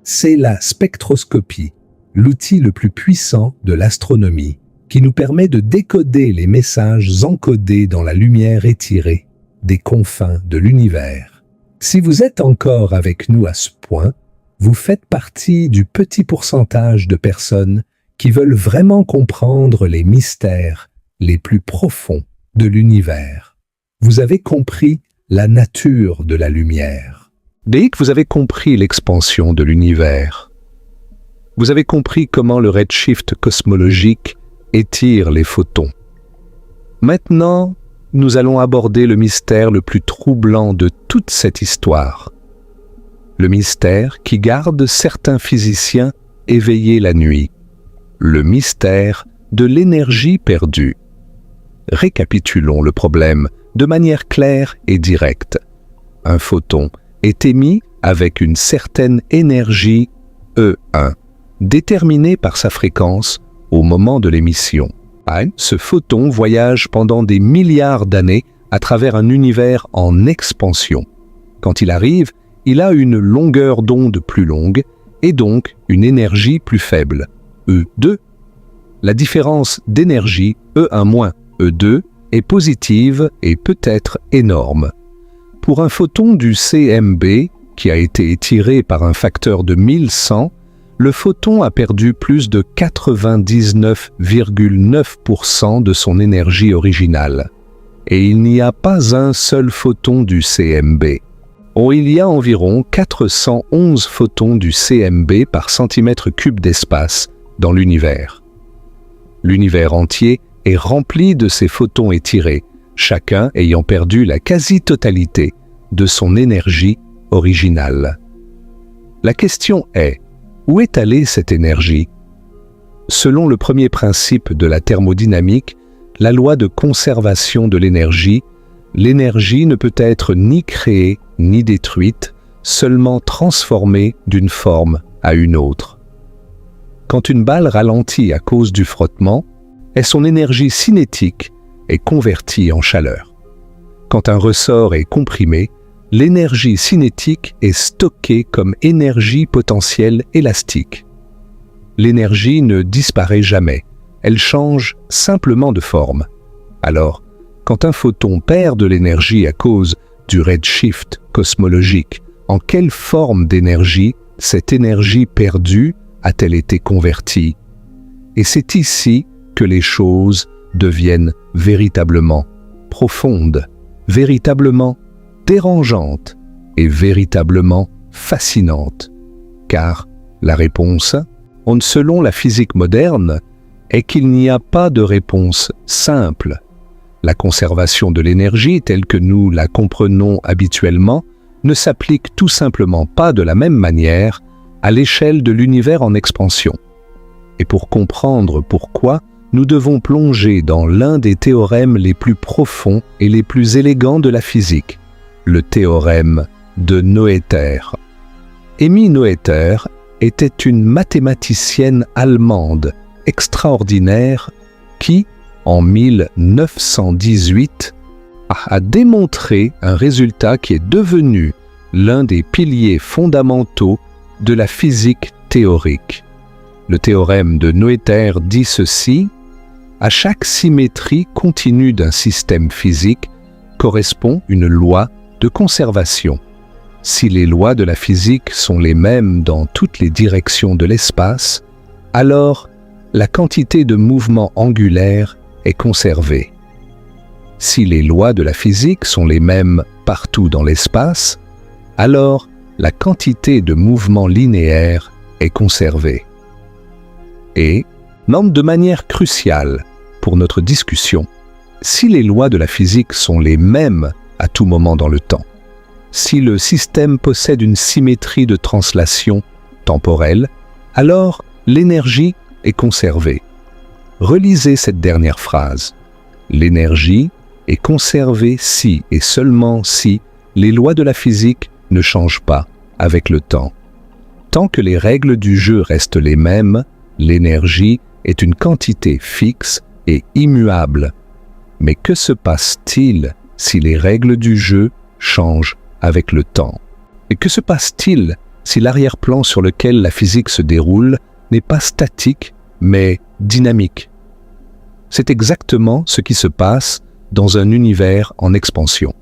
C'est la spectroscopie, l'outil le plus puissant de l'astronomie, qui nous permet de décoder les messages encodés dans la lumière étirée des confins de l'univers. Si vous êtes encore avec nous à ce point, vous faites partie du petit pourcentage de personnes qui veulent vraiment comprendre les mystères les plus profonds de l'univers. Vous avez compris la nature de la lumière. Dès que vous avez compris l'expansion de l'univers, vous avez compris comment le redshift cosmologique étire les photons. Maintenant, nous allons aborder le mystère le plus troublant de toute cette histoire. Le mystère qui garde certains physiciens éveillés la nuit. Le mystère de l'énergie perdue. Récapitulons le problème de manière claire et directe. Un photon est émis avec une certaine énergie E1, déterminée par sa fréquence au moment de l'émission. Ce photon voyage pendant des milliards d'années à travers un univers en expansion. Quand il arrive, il a une longueur d'onde plus longue et donc une énergie plus faible, E2. La différence d'énergie E1- E2 est positive et peut être énorme. Pour un photon du CMB qui a été étiré par un facteur de 1100, le photon a perdu plus de 99,9% de son énergie originale. Et il n'y a pas un seul photon du CMB. Il y a environ 411 photons du CMB par centimètre cube d'espace dans l'univers. L'univers entier est rempli de ces photons étirés, chacun ayant perdu la quasi-totalité de son énergie originale. La question est, où est allée cette énergie? Selon le premier principe de la thermodynamique, la loi de conservation de l'énergie ne peut être ni créée ni détruite, seulement transformée d'une forme à une autre. Quand une balle ralentit à cause du frottement, son énergie cinétique est convertie en chaleur. Quand un ressort est comprimé, l'énergie cinétique est stockée comme énergie potentielle élastique. L'énergie ne disparaît jamais, elle change simplement de forme. Alors, quand un photon perd de l'énergie à cause du redshift cosmologique, en quelle forme d'énergie cette énergie perdue a-t-elle été convertie? Et c'est ici que les choses deviennent véritablement profondes, véritablement dérangeantes et véritablement fascinantes. Car la réponse, selon la physique moderne, est qu'il n'y a pas de réponse simple. La conservation de l'énergie telle que nous la comprenons habituellement ne s'applique tout simplement pas de la même manière à l'échelle de l'univers en expansion. Et pour comprendre pourquoi, nous devons plonger dans l'un des théorèmes les plus profonds et les plus élégants de la physique, le théorème de Noether. Emmy Noether était une mathématicienne allemande extraordinaire qui, en 1918, a démontré un résultat qui est devenu l'un des piliers fondamentaux de la physique théorique. Le théorème de Noether dit ceci: à chaque symétrie continue d'un système physique correspond une loi de conservation. Si les lois de la physique sont les mêmes dans toutes les directions de l'espace, alors la quantité de mouvement angulaire est conservée. Si les lois de la physique sont les mêmes partout dans l'espace, alors la quantité de mouvement linéaire est conservée. Et, même de manière cruciale pour notre discussion, si les lois de la physique sont les mêmes à tout moment dans le temps, si le système possède une symétrie de translation temporelle, alors l'énergie est conservée. Relisez cette dernière phrase. L'énergie est conservée si et seulement si les lois de la physique ne changent pas avec le temps. Tant que les règles du jeu restent les mêmes, l'énergie est une quantité fixe et immuable. Mais que se passe-t-il si les règles du jeu changent avec le temps? Et que se passe-t-il si l'arrière-plan sur lequel la physique se déroule n'est pas statique, mais dynamique? C'est exactement ce qui se passe dans un univers en expansion.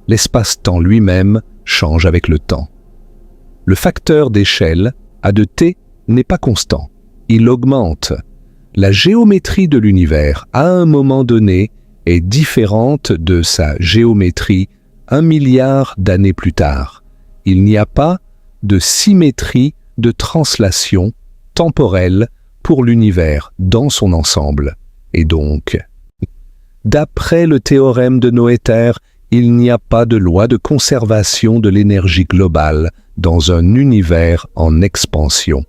L'espace-temps lui-même change avec le temps. Le facteur d'échelle, A de t, n'est pas constant. Il augmente. La géométrie de l'univers, à un moment donné, est différente de sa géométrie 1 milliard d'années plus tard. Il n'y a pas de symétrie de translation temporelle pour l'univers dans son ensemble. Et donc, d'après le théorème de Noether, il n'y a pas de loi de conservation de l'énergie globale dans un univers en expansion.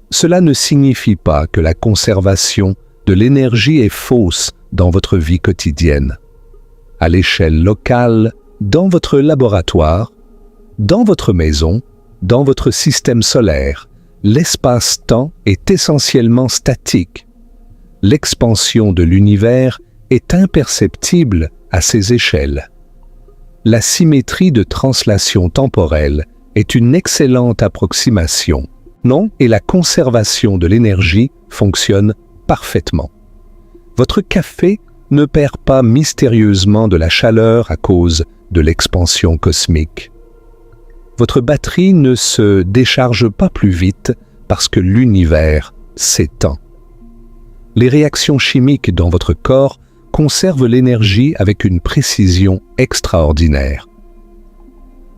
Cela ne signifie pas que la conservation de l'énergie est fausse dans votre vie quotidienne. À l'échelle locale, dans votre laboratoire, dans votre maison, dans votre système solaire, l'espace-temps est essentiellement statique. L'expansion de l'univers est imperceptible à ces échelles. la symétrie de translation temporelle est une excellente approximation, non? Et la conservation de l'énergie fonctionne parfaitement. Votre café ne perd pas mystérieusement de la chaleur à cause de l'expansion cosmique. Votre batterie ne se décharge pas plus vite parce que l'univers s'étend. Les réactions chimiques dans votre corps conservent l'énergie avec une précision extraordinaire.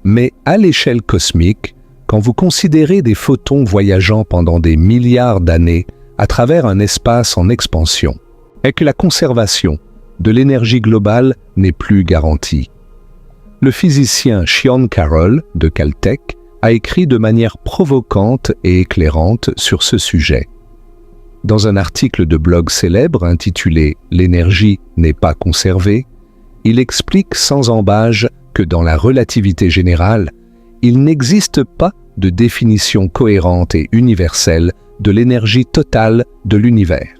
Mais à l'échelle cosmique, quand vous considérez des photons voyageant pendant des milliards d'années à travers un espace en expansion, et que la conservation de l'énergie globale n'est plus garantie. Le physicien Sean Carroll de Caltech a écrit de manière provocante et éclairante sur ce sujet. Dans un article de blog célèbre intitulé « L'énergie n'est pas conservée », il explique sans ambages que dans la relativité générale, il n'existe pas de définition cohérente et universelle de l'énergie totale de l'univers.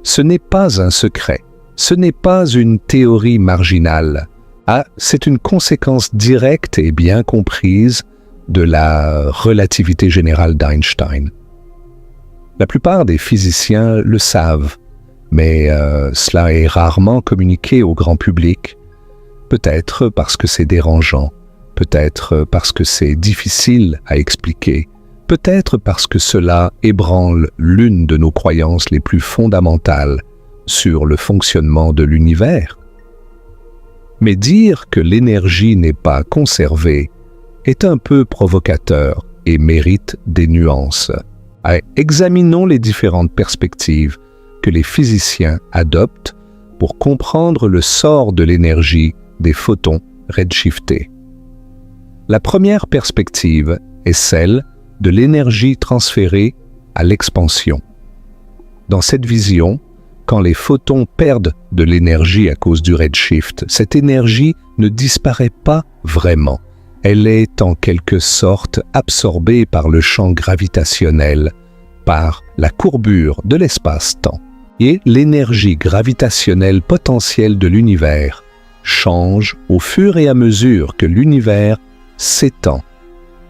Ce n'est pas un secret, ce n'est pas une théorie marginale. C'est une conséquence directe et bien comprise de la relativité générale d'Einstein. La plupart des physiciens le savent, mais cela est rarement communiqué au grand public. Peut-être parce que c'est dérangeant, peut-être parce que c'est difficile à expliquer, peut-être parce que cela ébranle l'une de nos croyances les plus fondamentales sur le fonctionnement de l'univers. Mais dire que l'énergie n'est pas conservée est un peu provocateur et mérite des nuances. Examinons les différentes perspectives que les physiciens adoptent pour comprendre le sort de l'énergie des photons redshiftés. La première perspective est celle de l'énergie transférée à l'expansion. Dans cette vision, quand les photons perdent de l'énergie à cause du redshift, cette énergie ne disparaît pas vraiment. Elle est en quelque sorte absorbée par le champ gravitationnel, par la courbure de l'espace-temps. Et l'énergie gravitationnelle potentielle de l'univers change au fur et à mesure que l'univers s'étend.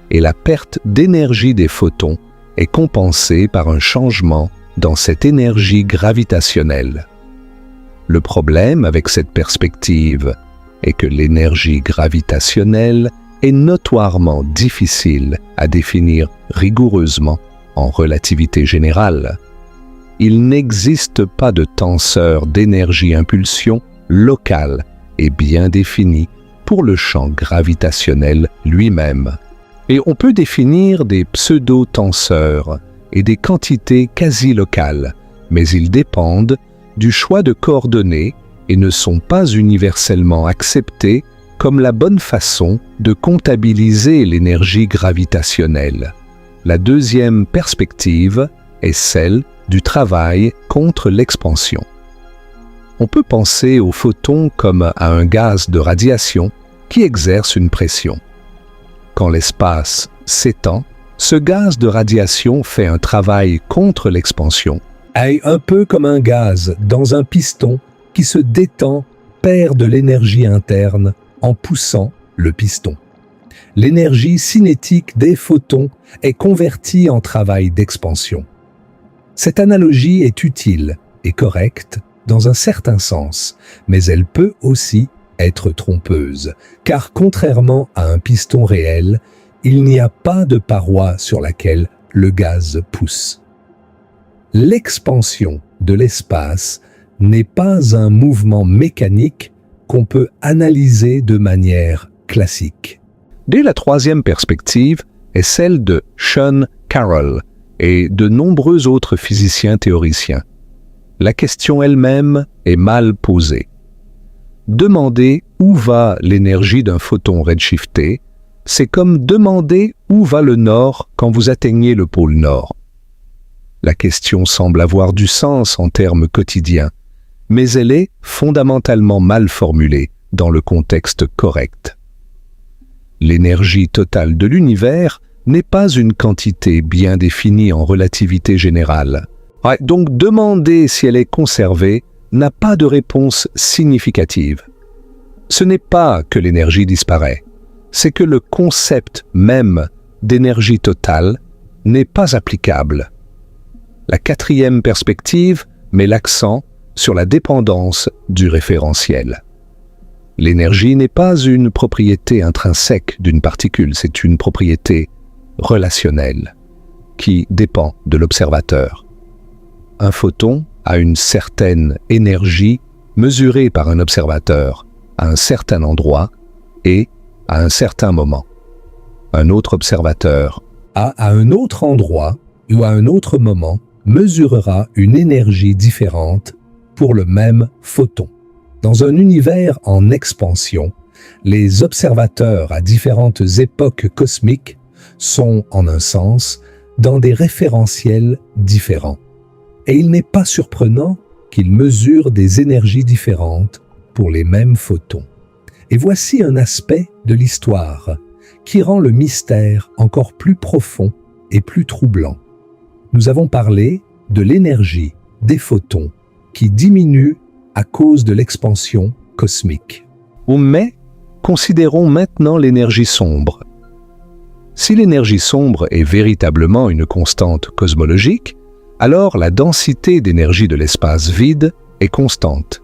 Et la perte d'énergie des photons est compensée par un changement dans cette énergie gravitationnelle. Le problème avec cette perspective est que l'énergie gravitationnelle est notoirement difficile à définir rigoureusement en relativité générale. Il n'existe pas de tenseur d'énergie-impulsion local et bien défini pour le champ gravitationnel lui-même. Et on peut définir des pseudo-tenseurs et des quantités quasi locales, mais ils dépendent du choix de coordonnées et ne sont pas universellement acceptés comme la bonne façon de comptabiliser l'énergie gravitationnelle. La deuxième perspective est celle du travail contre l'expansion. On peut penser aux photons comme à un gaz de radiation qui exerce une pression. Quand l'espace s'étend, ce gaz de radiation fait un travail contre l'expansion, un peu comme un gaz dans un piston qui se détend, perd de l'énergie interne en poussant le piston. L'énergie cinétique des photons est convertie en travail d'expansion. Cette analogie est utile et correcte dans un certain sens, mais elle peut aussi être trompeuse, car contrairement à un piston réel, il n'y a pas de paroi sur laquelle le gaz pousse. L'expansion de l'espace n'est pas un mouvement mécanique qu'on peut analyser de manière classique. Dès la troisième perspective est celle de Sean Carroll et de nombreux autres physiciens théoriciens. La question elle-même est mal posée. Demander où va l'énergie d'un photon redshifté, c'est comme demander où va le nord quand vous atteignez le pôle nord. La question semble avoir du sens en termes quotidiens, mais elle est fondamentalement mal formulée dans le contexte correct. L'énergie totale de l'univers n'est pas une quantité bien définie en relativité générale. Donc demander si elle est conservée n'a pas de réponse significative. Ce n'est pas que l'énergie disparaît, c'est que le concept même d'énergie totale n'est pas applicable. La quatrième perspective met l'accent sur la dépendance du référentiel. L'énergie n'est pas une propriété intrinsèque d'une particule, c'est une propriété relationnelle qui dépend de l'observateur. Un photon a une certaine énergie mesurée par un observateur à un certain endroit et à un certain moment. Un autre observateur à un autre endroit ou à un autre moment mesurera une énergie différente pour le même photon. Dans un univers en expansion, les observateurs à différentes époques cosmiques sont, en un sens, dans des référentiels différents. Et il n'est pas surprenant qu'ils mesurent des énergies différentes pour les mêmes photons. Et voici un aspect de l'histoire qui rend le mystère encore plus profond et plus troublant. Nous avons parlé de l'énergie des photons qui diminue à cause de l'expansion cosmique. Mais considérons maintenant l'énergie sombre. Si l'énergie sombre est véritablement une constante cosmologique, alors la densité d'énergie de l'espace vide est constante.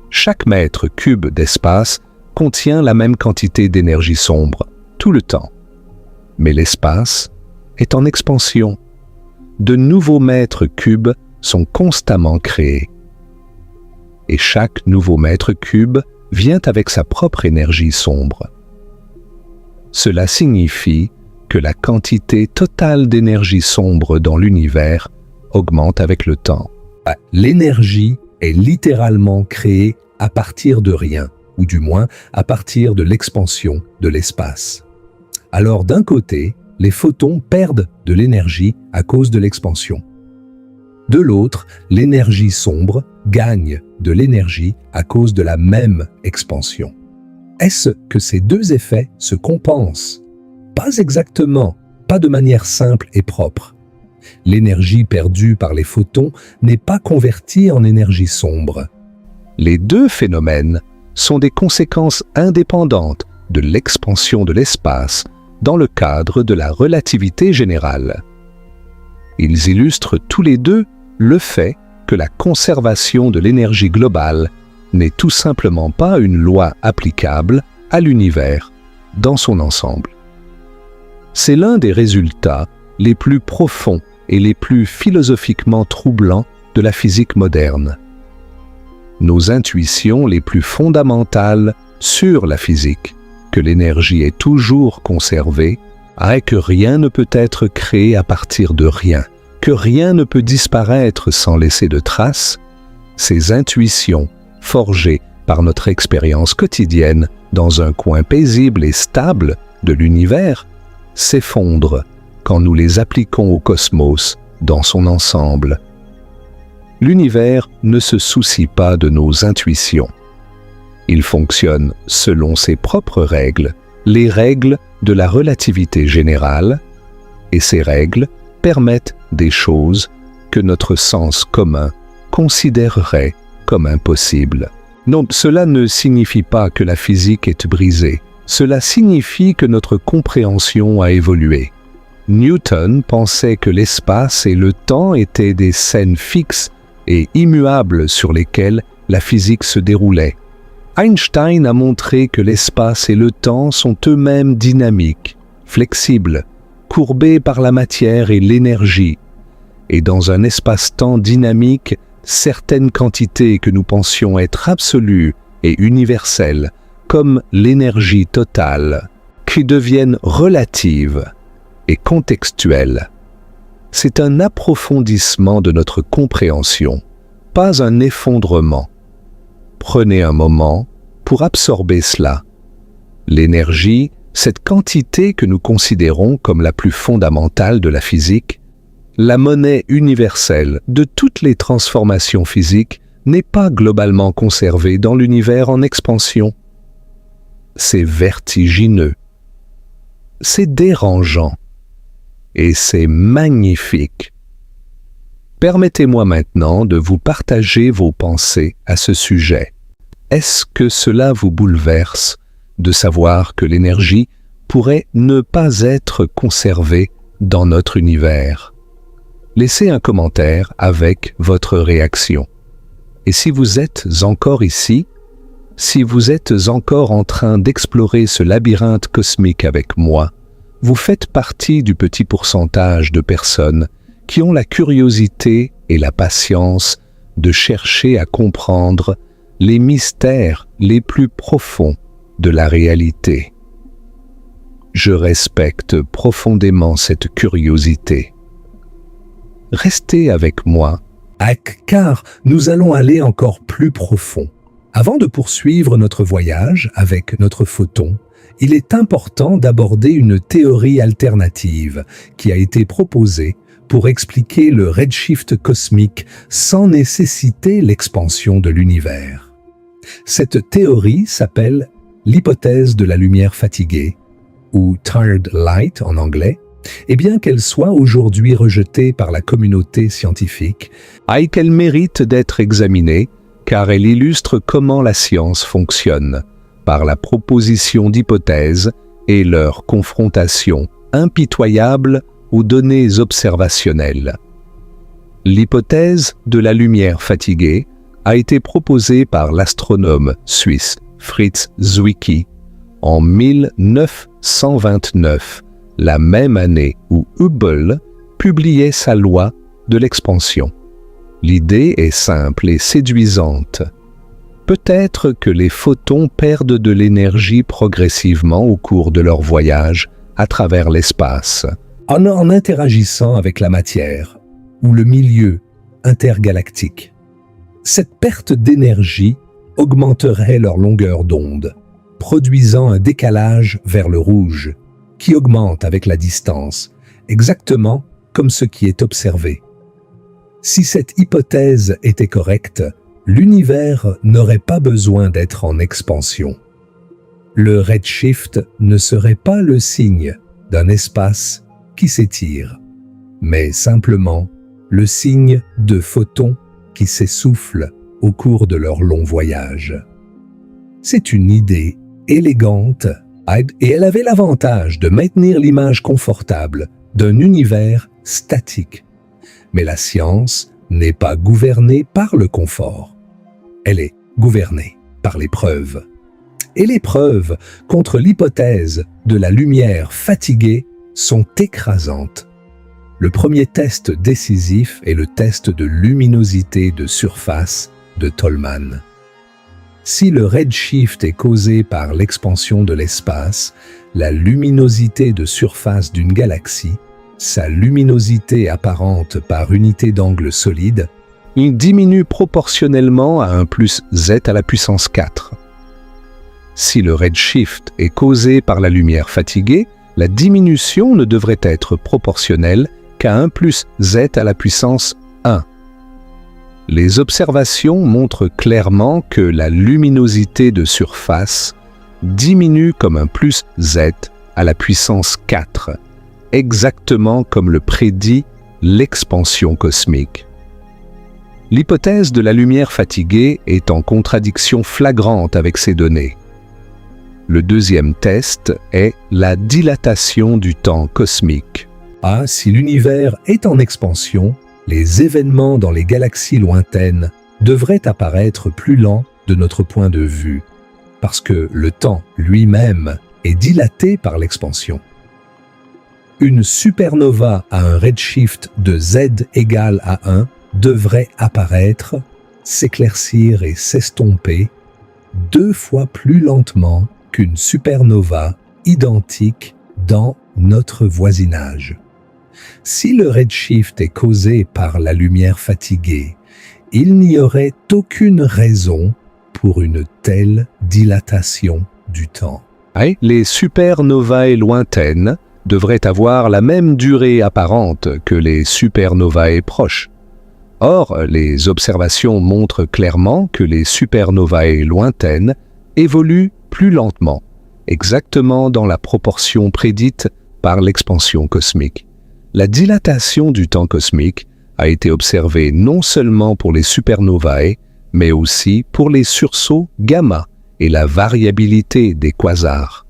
Chaque mètre cube d'espace contient la même quantité d'énergie sombre, tout le temps. Mais l'espace est en expansion. De nouveaux mètres cubes sont constamment créés. Et chaque nouveau mètre cube vient avec sa propre énergie sombre. Cela signifie que la quantité totale d'énergie sombre dans l'univers augmente avec le temps. L'énergie est littéralement créée à partir de rien, ou du moins à partir de l'expansion de l'espace. Alors d'un côté, les photons perdent de l'énergie à cause de l'expansion. De l'autre, l'énergie sombre gagne de l'énergie à cause de la même expansion. Est-ce que ces deux effets se compensent? Pas exactement, pas de manière simple et propre. L'énergie perdue par les photons n'est pas convertie en énergie sombre. Les deux phénomènes sont des conséquences indépendantes de l'expansion de l'espace dans le cadre de la relativité générale. Ils illustrent tous les deux le fait que la conservation de l'énergie globale n'est tout simplement pas une loi applicable à l'univers dans son ensemble. C'est l'un des résultats les plus profonds et les plus philosophiquement troublants de la physique moderne. Nos intuitions les plus fondamentales sur la physique, que l'énergie est toujours conservée, et que rien ne peut être créé à partir de rien, que rien ne peut disparaître sans laisser de traces, ces intuitions, forgées par notre expérience quotidienne dans un coin paisible et stable de l'univers, s'effondrent quand nous les appliquons au cosmos dans son ensemble. L'univers ne se soucie pas de nos intuitions. Il fonctionne selon ses propres règles, les règles de la relativité générale, et ces règles permettent des choses que notre sens commun considérerait comme impossibles. Non, cela ne signifie pas que la physique est brisée. Cela signifie que notre compréhension a évolué. Newton pensait que l'espace et le temps étaient des scènes fixes et immuables sur lesquelles la physique se déroulait. Einstein a montré que l'espace et le temps sont eux-mêmes dynamiques, flexibles, courbés par la matière et l'énergie. Et dans un espace-temps dynamique, certaines quantités que nous pensions être absolues et universelles, comme l'énergie totale, qui deviennent relatives et contextuelles. C'est un approfondissement de notre compréhension, pas un effondrement. Prenez un moment pour absorber cela. L'énergie, cette quantité que nous considérons comme la plus fondamentale de la physique, la monnaie universelle de toutes les transformations physiques, n'est pas globalement conservée dans l'univers en expansion. C'est vertigineux. C'est dérangeant. Et c'est magnifique. Permettez-moi maintenant de vous partager vos pensées à ce sujet. Est-ce que cela vous bouleverse de savoir que l'énergie pourrait ne pas être conservée dans notre univers? Laissez un commentaire avec votre réaction. Et si vous êtes encore ici, si vous êtes encore en train d'explorer ce labyrinthe cosmique avec moi, vous faites partie du petit pourcentage de personnes qui ont la curiosité et la patience de chercher à comprendre les mystères les plus profonds de la réalité. Je respecte profondément cette curiosité. Restez avec moi, car nous allons aller encore plus profond. Avant de poursuivre notre voyage avec notre photon, il est important d'aborder une théorie alternative qui a été proposée pour expliquer le redshift cosmique sans nécessiter l'expansion de l'univers. Cette théorie s'appelle l'hypothèse de la lumière fatiguée, ou tired light en anglais, et bien qu'elle soit aujourd'hui rejetée par la communauté scientifique, qu'elle mérite d'être examinée car elle illustre comment la science fonctionne, par la proposition d'hypothèses et leur confrontation impitoyable aux données observationnelles. L'hypothèse de la lumière fatiguée a été proposée par l'astronome suisse Fritz Zwicky en 1929, la même année où Hubble publiait sa loi de l'expansion. L'idée est simple et séduisante. Peut-être que les photons perdent de l'énergie progressivement au cours de leur voyage à travers l'espace, en interagissant avec la matière ou le milieu intergalactique. Cette perte d'énergie augmenterait leur longueur d'onde, produisant un décalage vers le rouge, qui augmente avec la distance, exactement comme ce qui est observé. Si cette hypothèse était correcte, l'univers n'aurait pas besoin d'être en expansion. Le redshift ne serait pas le signe d'un espace qui s'étire, mais simplement le signe de photons qui s'essoufflent au cours de leur long voyage. C'est une idée élégante et elle avait l'avantage de maintenir l'image confortable d'un univers statique. Mais la science n'est pas gouvernée par le confort. Elle est gouvernée par les preuves. Et les preuves contre l'hypothèse de la lumière fatiguée sont écrasantes. Le premier test décisif est le test de luminosité de surface de Tolman. Si le redshift est causé par l'expansion de l'espace, la luminosité de surface d'une galaxie, sa luminosité apparente par unité d'angle solide, il diminue proportionnellement à 1 plus z à la puissance 4. Si le redshift est causé par la lumière fatiguée, la diminution ne devrait être proportionnelle qu'à 1 plus z à la puissance 1. Les observations montrent clairement que la luminosité de surface diminue comme 1 plus z à la puissance 4, exactement comme le prédit l'expansion cosmique. L'hypothèse de la lumière fatiguée est en contradiction flagrante avec ces données. Le deuxième test est la dilatation du temps cosmique. Si l'univers est en expansion, les événements dans les galaxies lointaines devraient apparaître plus lents de notre point de vue, parce que le temps lui-même est dilaté par l'expansion. Une supernova à un redshift de z égale à 1 devrait apparaître, s'éclaircir et s'estomper 2 fois plus lentement qu'une supernova identique dans notre voisinage. Si le redshift est causé par la lumière fatiguée, il n'y aurait aucune raison pour une telle dilatation du temps. Les supernovae lointaines devraient avoir la même durée apparente que les supernovae proches. Or, les observations montrent clairement que les supernovae lointaines évoluent plus lentement, exactement dans la proportion prédite par l'expansion cosmique. La dilatation du temps cosmique a été observée non seulement pour les supernovae, mais aussi pour les sursauts gamma et la variabilité des quasars.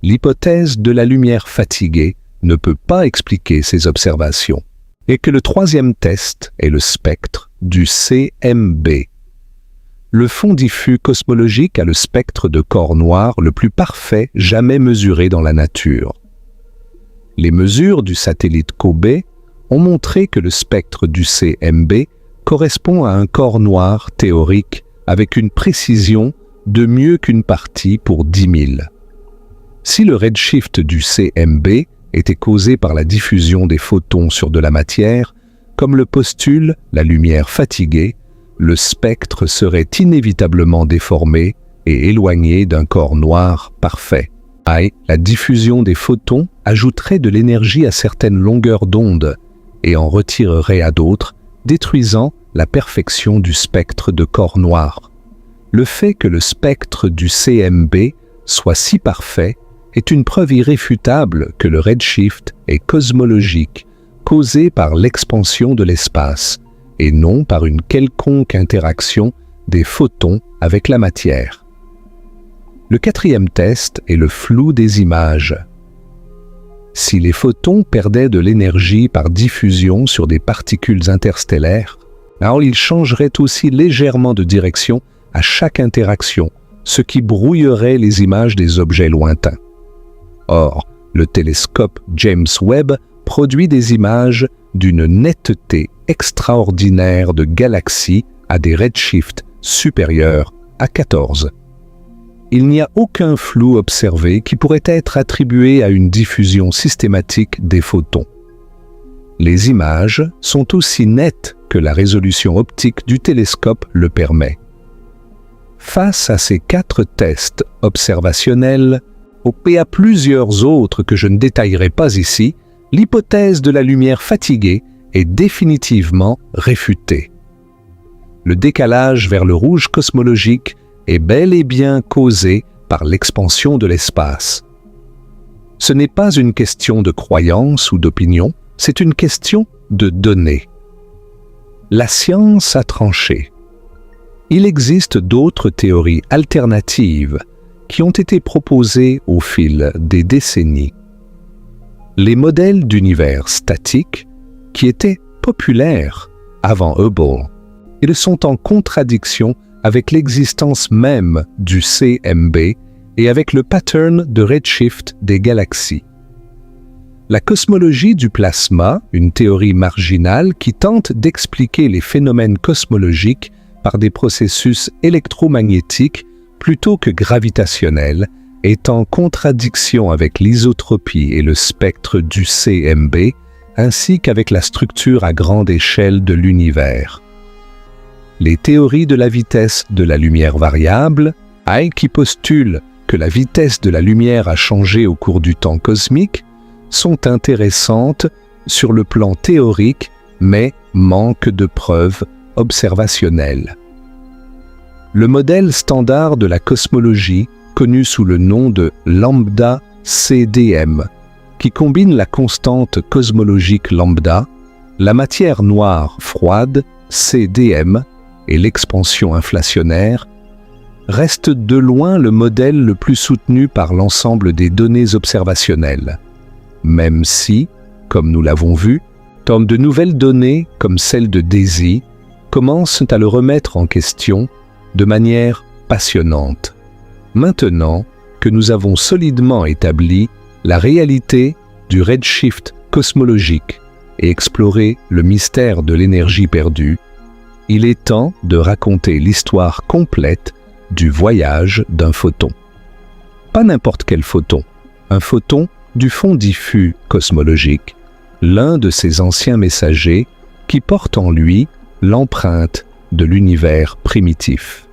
L'hypothèse de la lumière fatiguée ne peut pas expliquer ces observations, et que le troisième test est le spectre du CMB. Le fond diffus cosmologique a le spectre de corps noir le plus parfait jamais mesuré dans la nature. Les mesures du satellite Kobe ont montré que le spectre du CMB correspond à un corps noir théorique avec une précision de mieux qu'une partie pour 10 000. Si le redshift du CMB était causé par la diffusion des photons sur de la matière, comme le postule la lumière fatiguée, le spectre serait inévitablement déformé et éloigné d'un corps noir parfait. La diffusion des photons ajouterait de l'énergie à certaines longueurs d'onde et en retirerait à d'autres, détruisant la perfection du spectre de corps noir. Le fait que le spectre du CMB soit si parfait est une preuve irréfutable que le redshift est cosmologique, causé par l'expansion de l'espace, et non par une quelconque interaction des photons avec la matière. Le quatrième test est le flou des images. Si les photons perdaient de l'énergie par diffusion sur des particules interstellaires, alors ils changeraient aussi légèrement de direction à chaque interaction, ce qui brouillerait les images des objets lointains. Or, le télescope James Webb produit des images d'une netteté extraordinaire de galaxies à des redshifts supérieurs à 14. Il n'y a aucun flou observé qui pourrait être attribué à une diffusion systématique des photons. Les images sont aussi nettes que la résolution optique du télescope le permet. Face à ces 4 tests observationnels, et à plusieurs autres que je ne détaillerai pas ici, l'hypothèse de la lumière fatiguée est définitivement réfutée. Le décalage vers le rouge cosmologique est bel et bien causé par l'expansion de l'espace. Ce n'est pas une question de croyance ou d'opinion, c'est une question de données. La science a tranché. Il existe d'autres théories alternatives qui ont été proposées au fil des décennies. Les modèles d'univers statiques, qui étaient populaires avant Hubble, ils sont en contradiction avec l'existence même du CMB et avec le pattern de redshift des galaxies. La cosmologie du plasma, une théorie marginale qui tente d'expliquer les phénomènes cosmologiques par des processus électromagnétiques plutôt que gravitationnels, est en contradiction avec l'isotropie et le spectre du CMB, ainsi qu'avec la structure à grande échelle de l'univers. Les théories de la vitesse de la lumière variable, qui postulent que la vitesse de la lumière a changé au cours du temps cosmique, sont intéressantes sur le plan théorique, mais manquent de preuves observationnelles. Le modèle standard de la cosmologie, connu sous le nom de lambda CDM, qui combine la constante cosmologique lambda, la matière noire froide CDM et l'expansion inflationnaire, reste de loin le modèle le plus soutenu par l'ensemble des données observationnelles, même si, comme nous l'avons vu, de nouvelles données, comme celle de DAISY, commencent à le remettre en question de manière passionnante. Maintenant que nous avons solidement établi la réalité du redshift cosmologique et exploré le mystère de l'énergie perdue, il est temps de raconter l'histoire complète du voyage d'un photon. Pas n'importe quel photon, un photon du fond diffus cosmologique, l'un de ces anciens messagers qui porte en lui l'empreinte de l'univers primitif.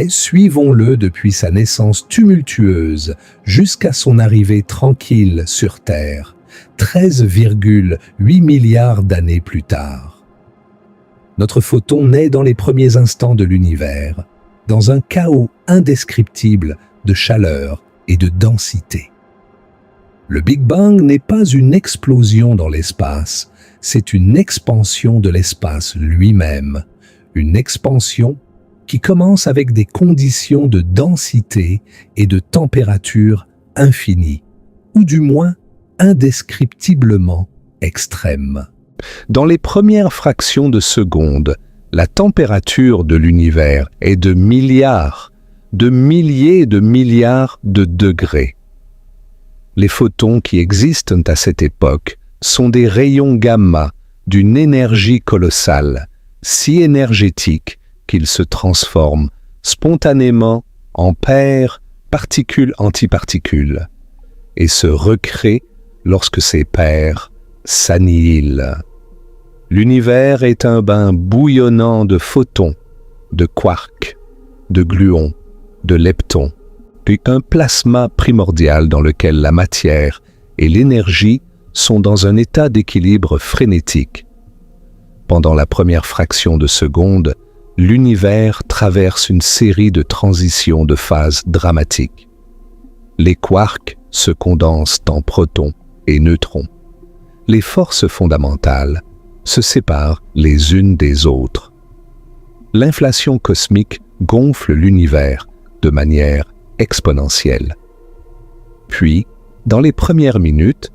Suivons-le depuis sa naissance tumultueuse jusqu'à son arrivée tranquille sur Terre, 13,8 milliards d'années plus tard. Notre photon naît dans les premiers instants de l'univers, dans un chaos indescriptible de chaleur et de densité. Le Big Bang n'est pas une explosion dans l'espace, c'est une expansion de l'espace lui-même, une expansion qui commence avec des conditions de densité et de température infinies, ou du moins indescriptiblement extrêmes. Dans les premières fractions de seconde, la température de l'univers est de milliards, de milliers de milliards de degrés. Les photons qui existent à cette époque sont des rayons gamma d'une énergie colossale, si énergétique qu'ils se transforment spontanément en paires particules-antiparticules et se recréent lorsque ces paires s'annihilent. L'univers est un bain bouillonnant de photons, de quarks, de gluons, de leptons, puis un plasma primordial dans lequel la matière et l'énergie sont dans un état d'équilibre frénétique. Pendant la première fraction de seconde, l'univers traverse une série de transitions de phases dramatiques. Les quarks se condensent en protons et neutrons. Les forces fondamentales se séparent les unes des autres. L'inflation cosmique gonfle l'univers de manière exponentielle. Puis, dans les premières minutes,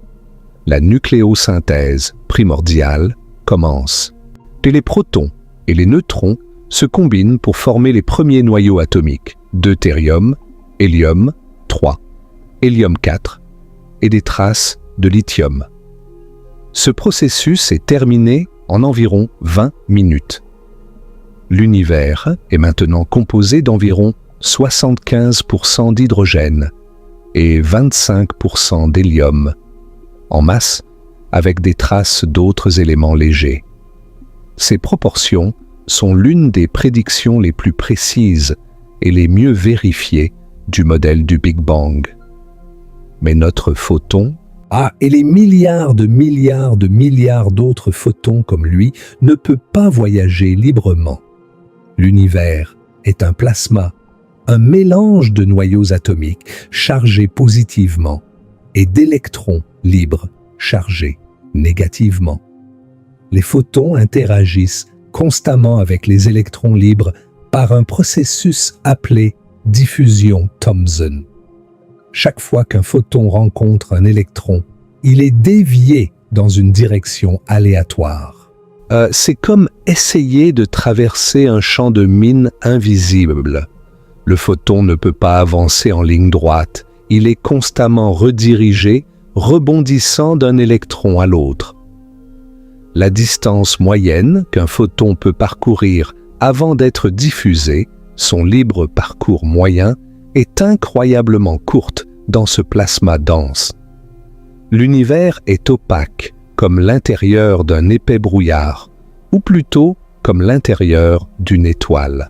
la nucléosynthèse primordiale commence. Puis les protons et les neutrons se combinent pour former les premiers noyaux atomiques, deutérium, hélium 3, hélium 4 et des traces de lithium. Ce processus est terminé en environ 20 minutes. L'univers est maintenant composé d'environ 75% d'hydrogène et 25% d'hélium, en masse avec des traces d'autres éléments légers. Ces proportions sont l'une des prédictions les plus précises et les mieux vérifiées du modèle du Big Bang. Mais notre photon, et les milliards d'autres photons comme lui, ne peut pas voyager librement. L'univers est un plasma, un mélange de noyaux atomiques chargés positivement et d'électrons libres chargés négativement. Les photons interagissent constamment avec les électrons libres par un processus appelé diffusion Thomson. Chaque fois qu'un photon rencontre un électron, il est dévié dans une direction aléatoire. C'est comme essayer de traverser un champ de mine invisible. Le photon ne peut pas avancer en ligne droite. Il est constamment redirigé, rebondissant d'un électron à l'autre. La distance moyenne qu'un photon peut parcourir avant d'être diffusé, son libre parcours moyen, est incroyablement courte dans ce plasma dense. L'univers est opaque comme l'intérieur d'un épais brouillard, ou plutôt comme l'intérieur d'une étoile.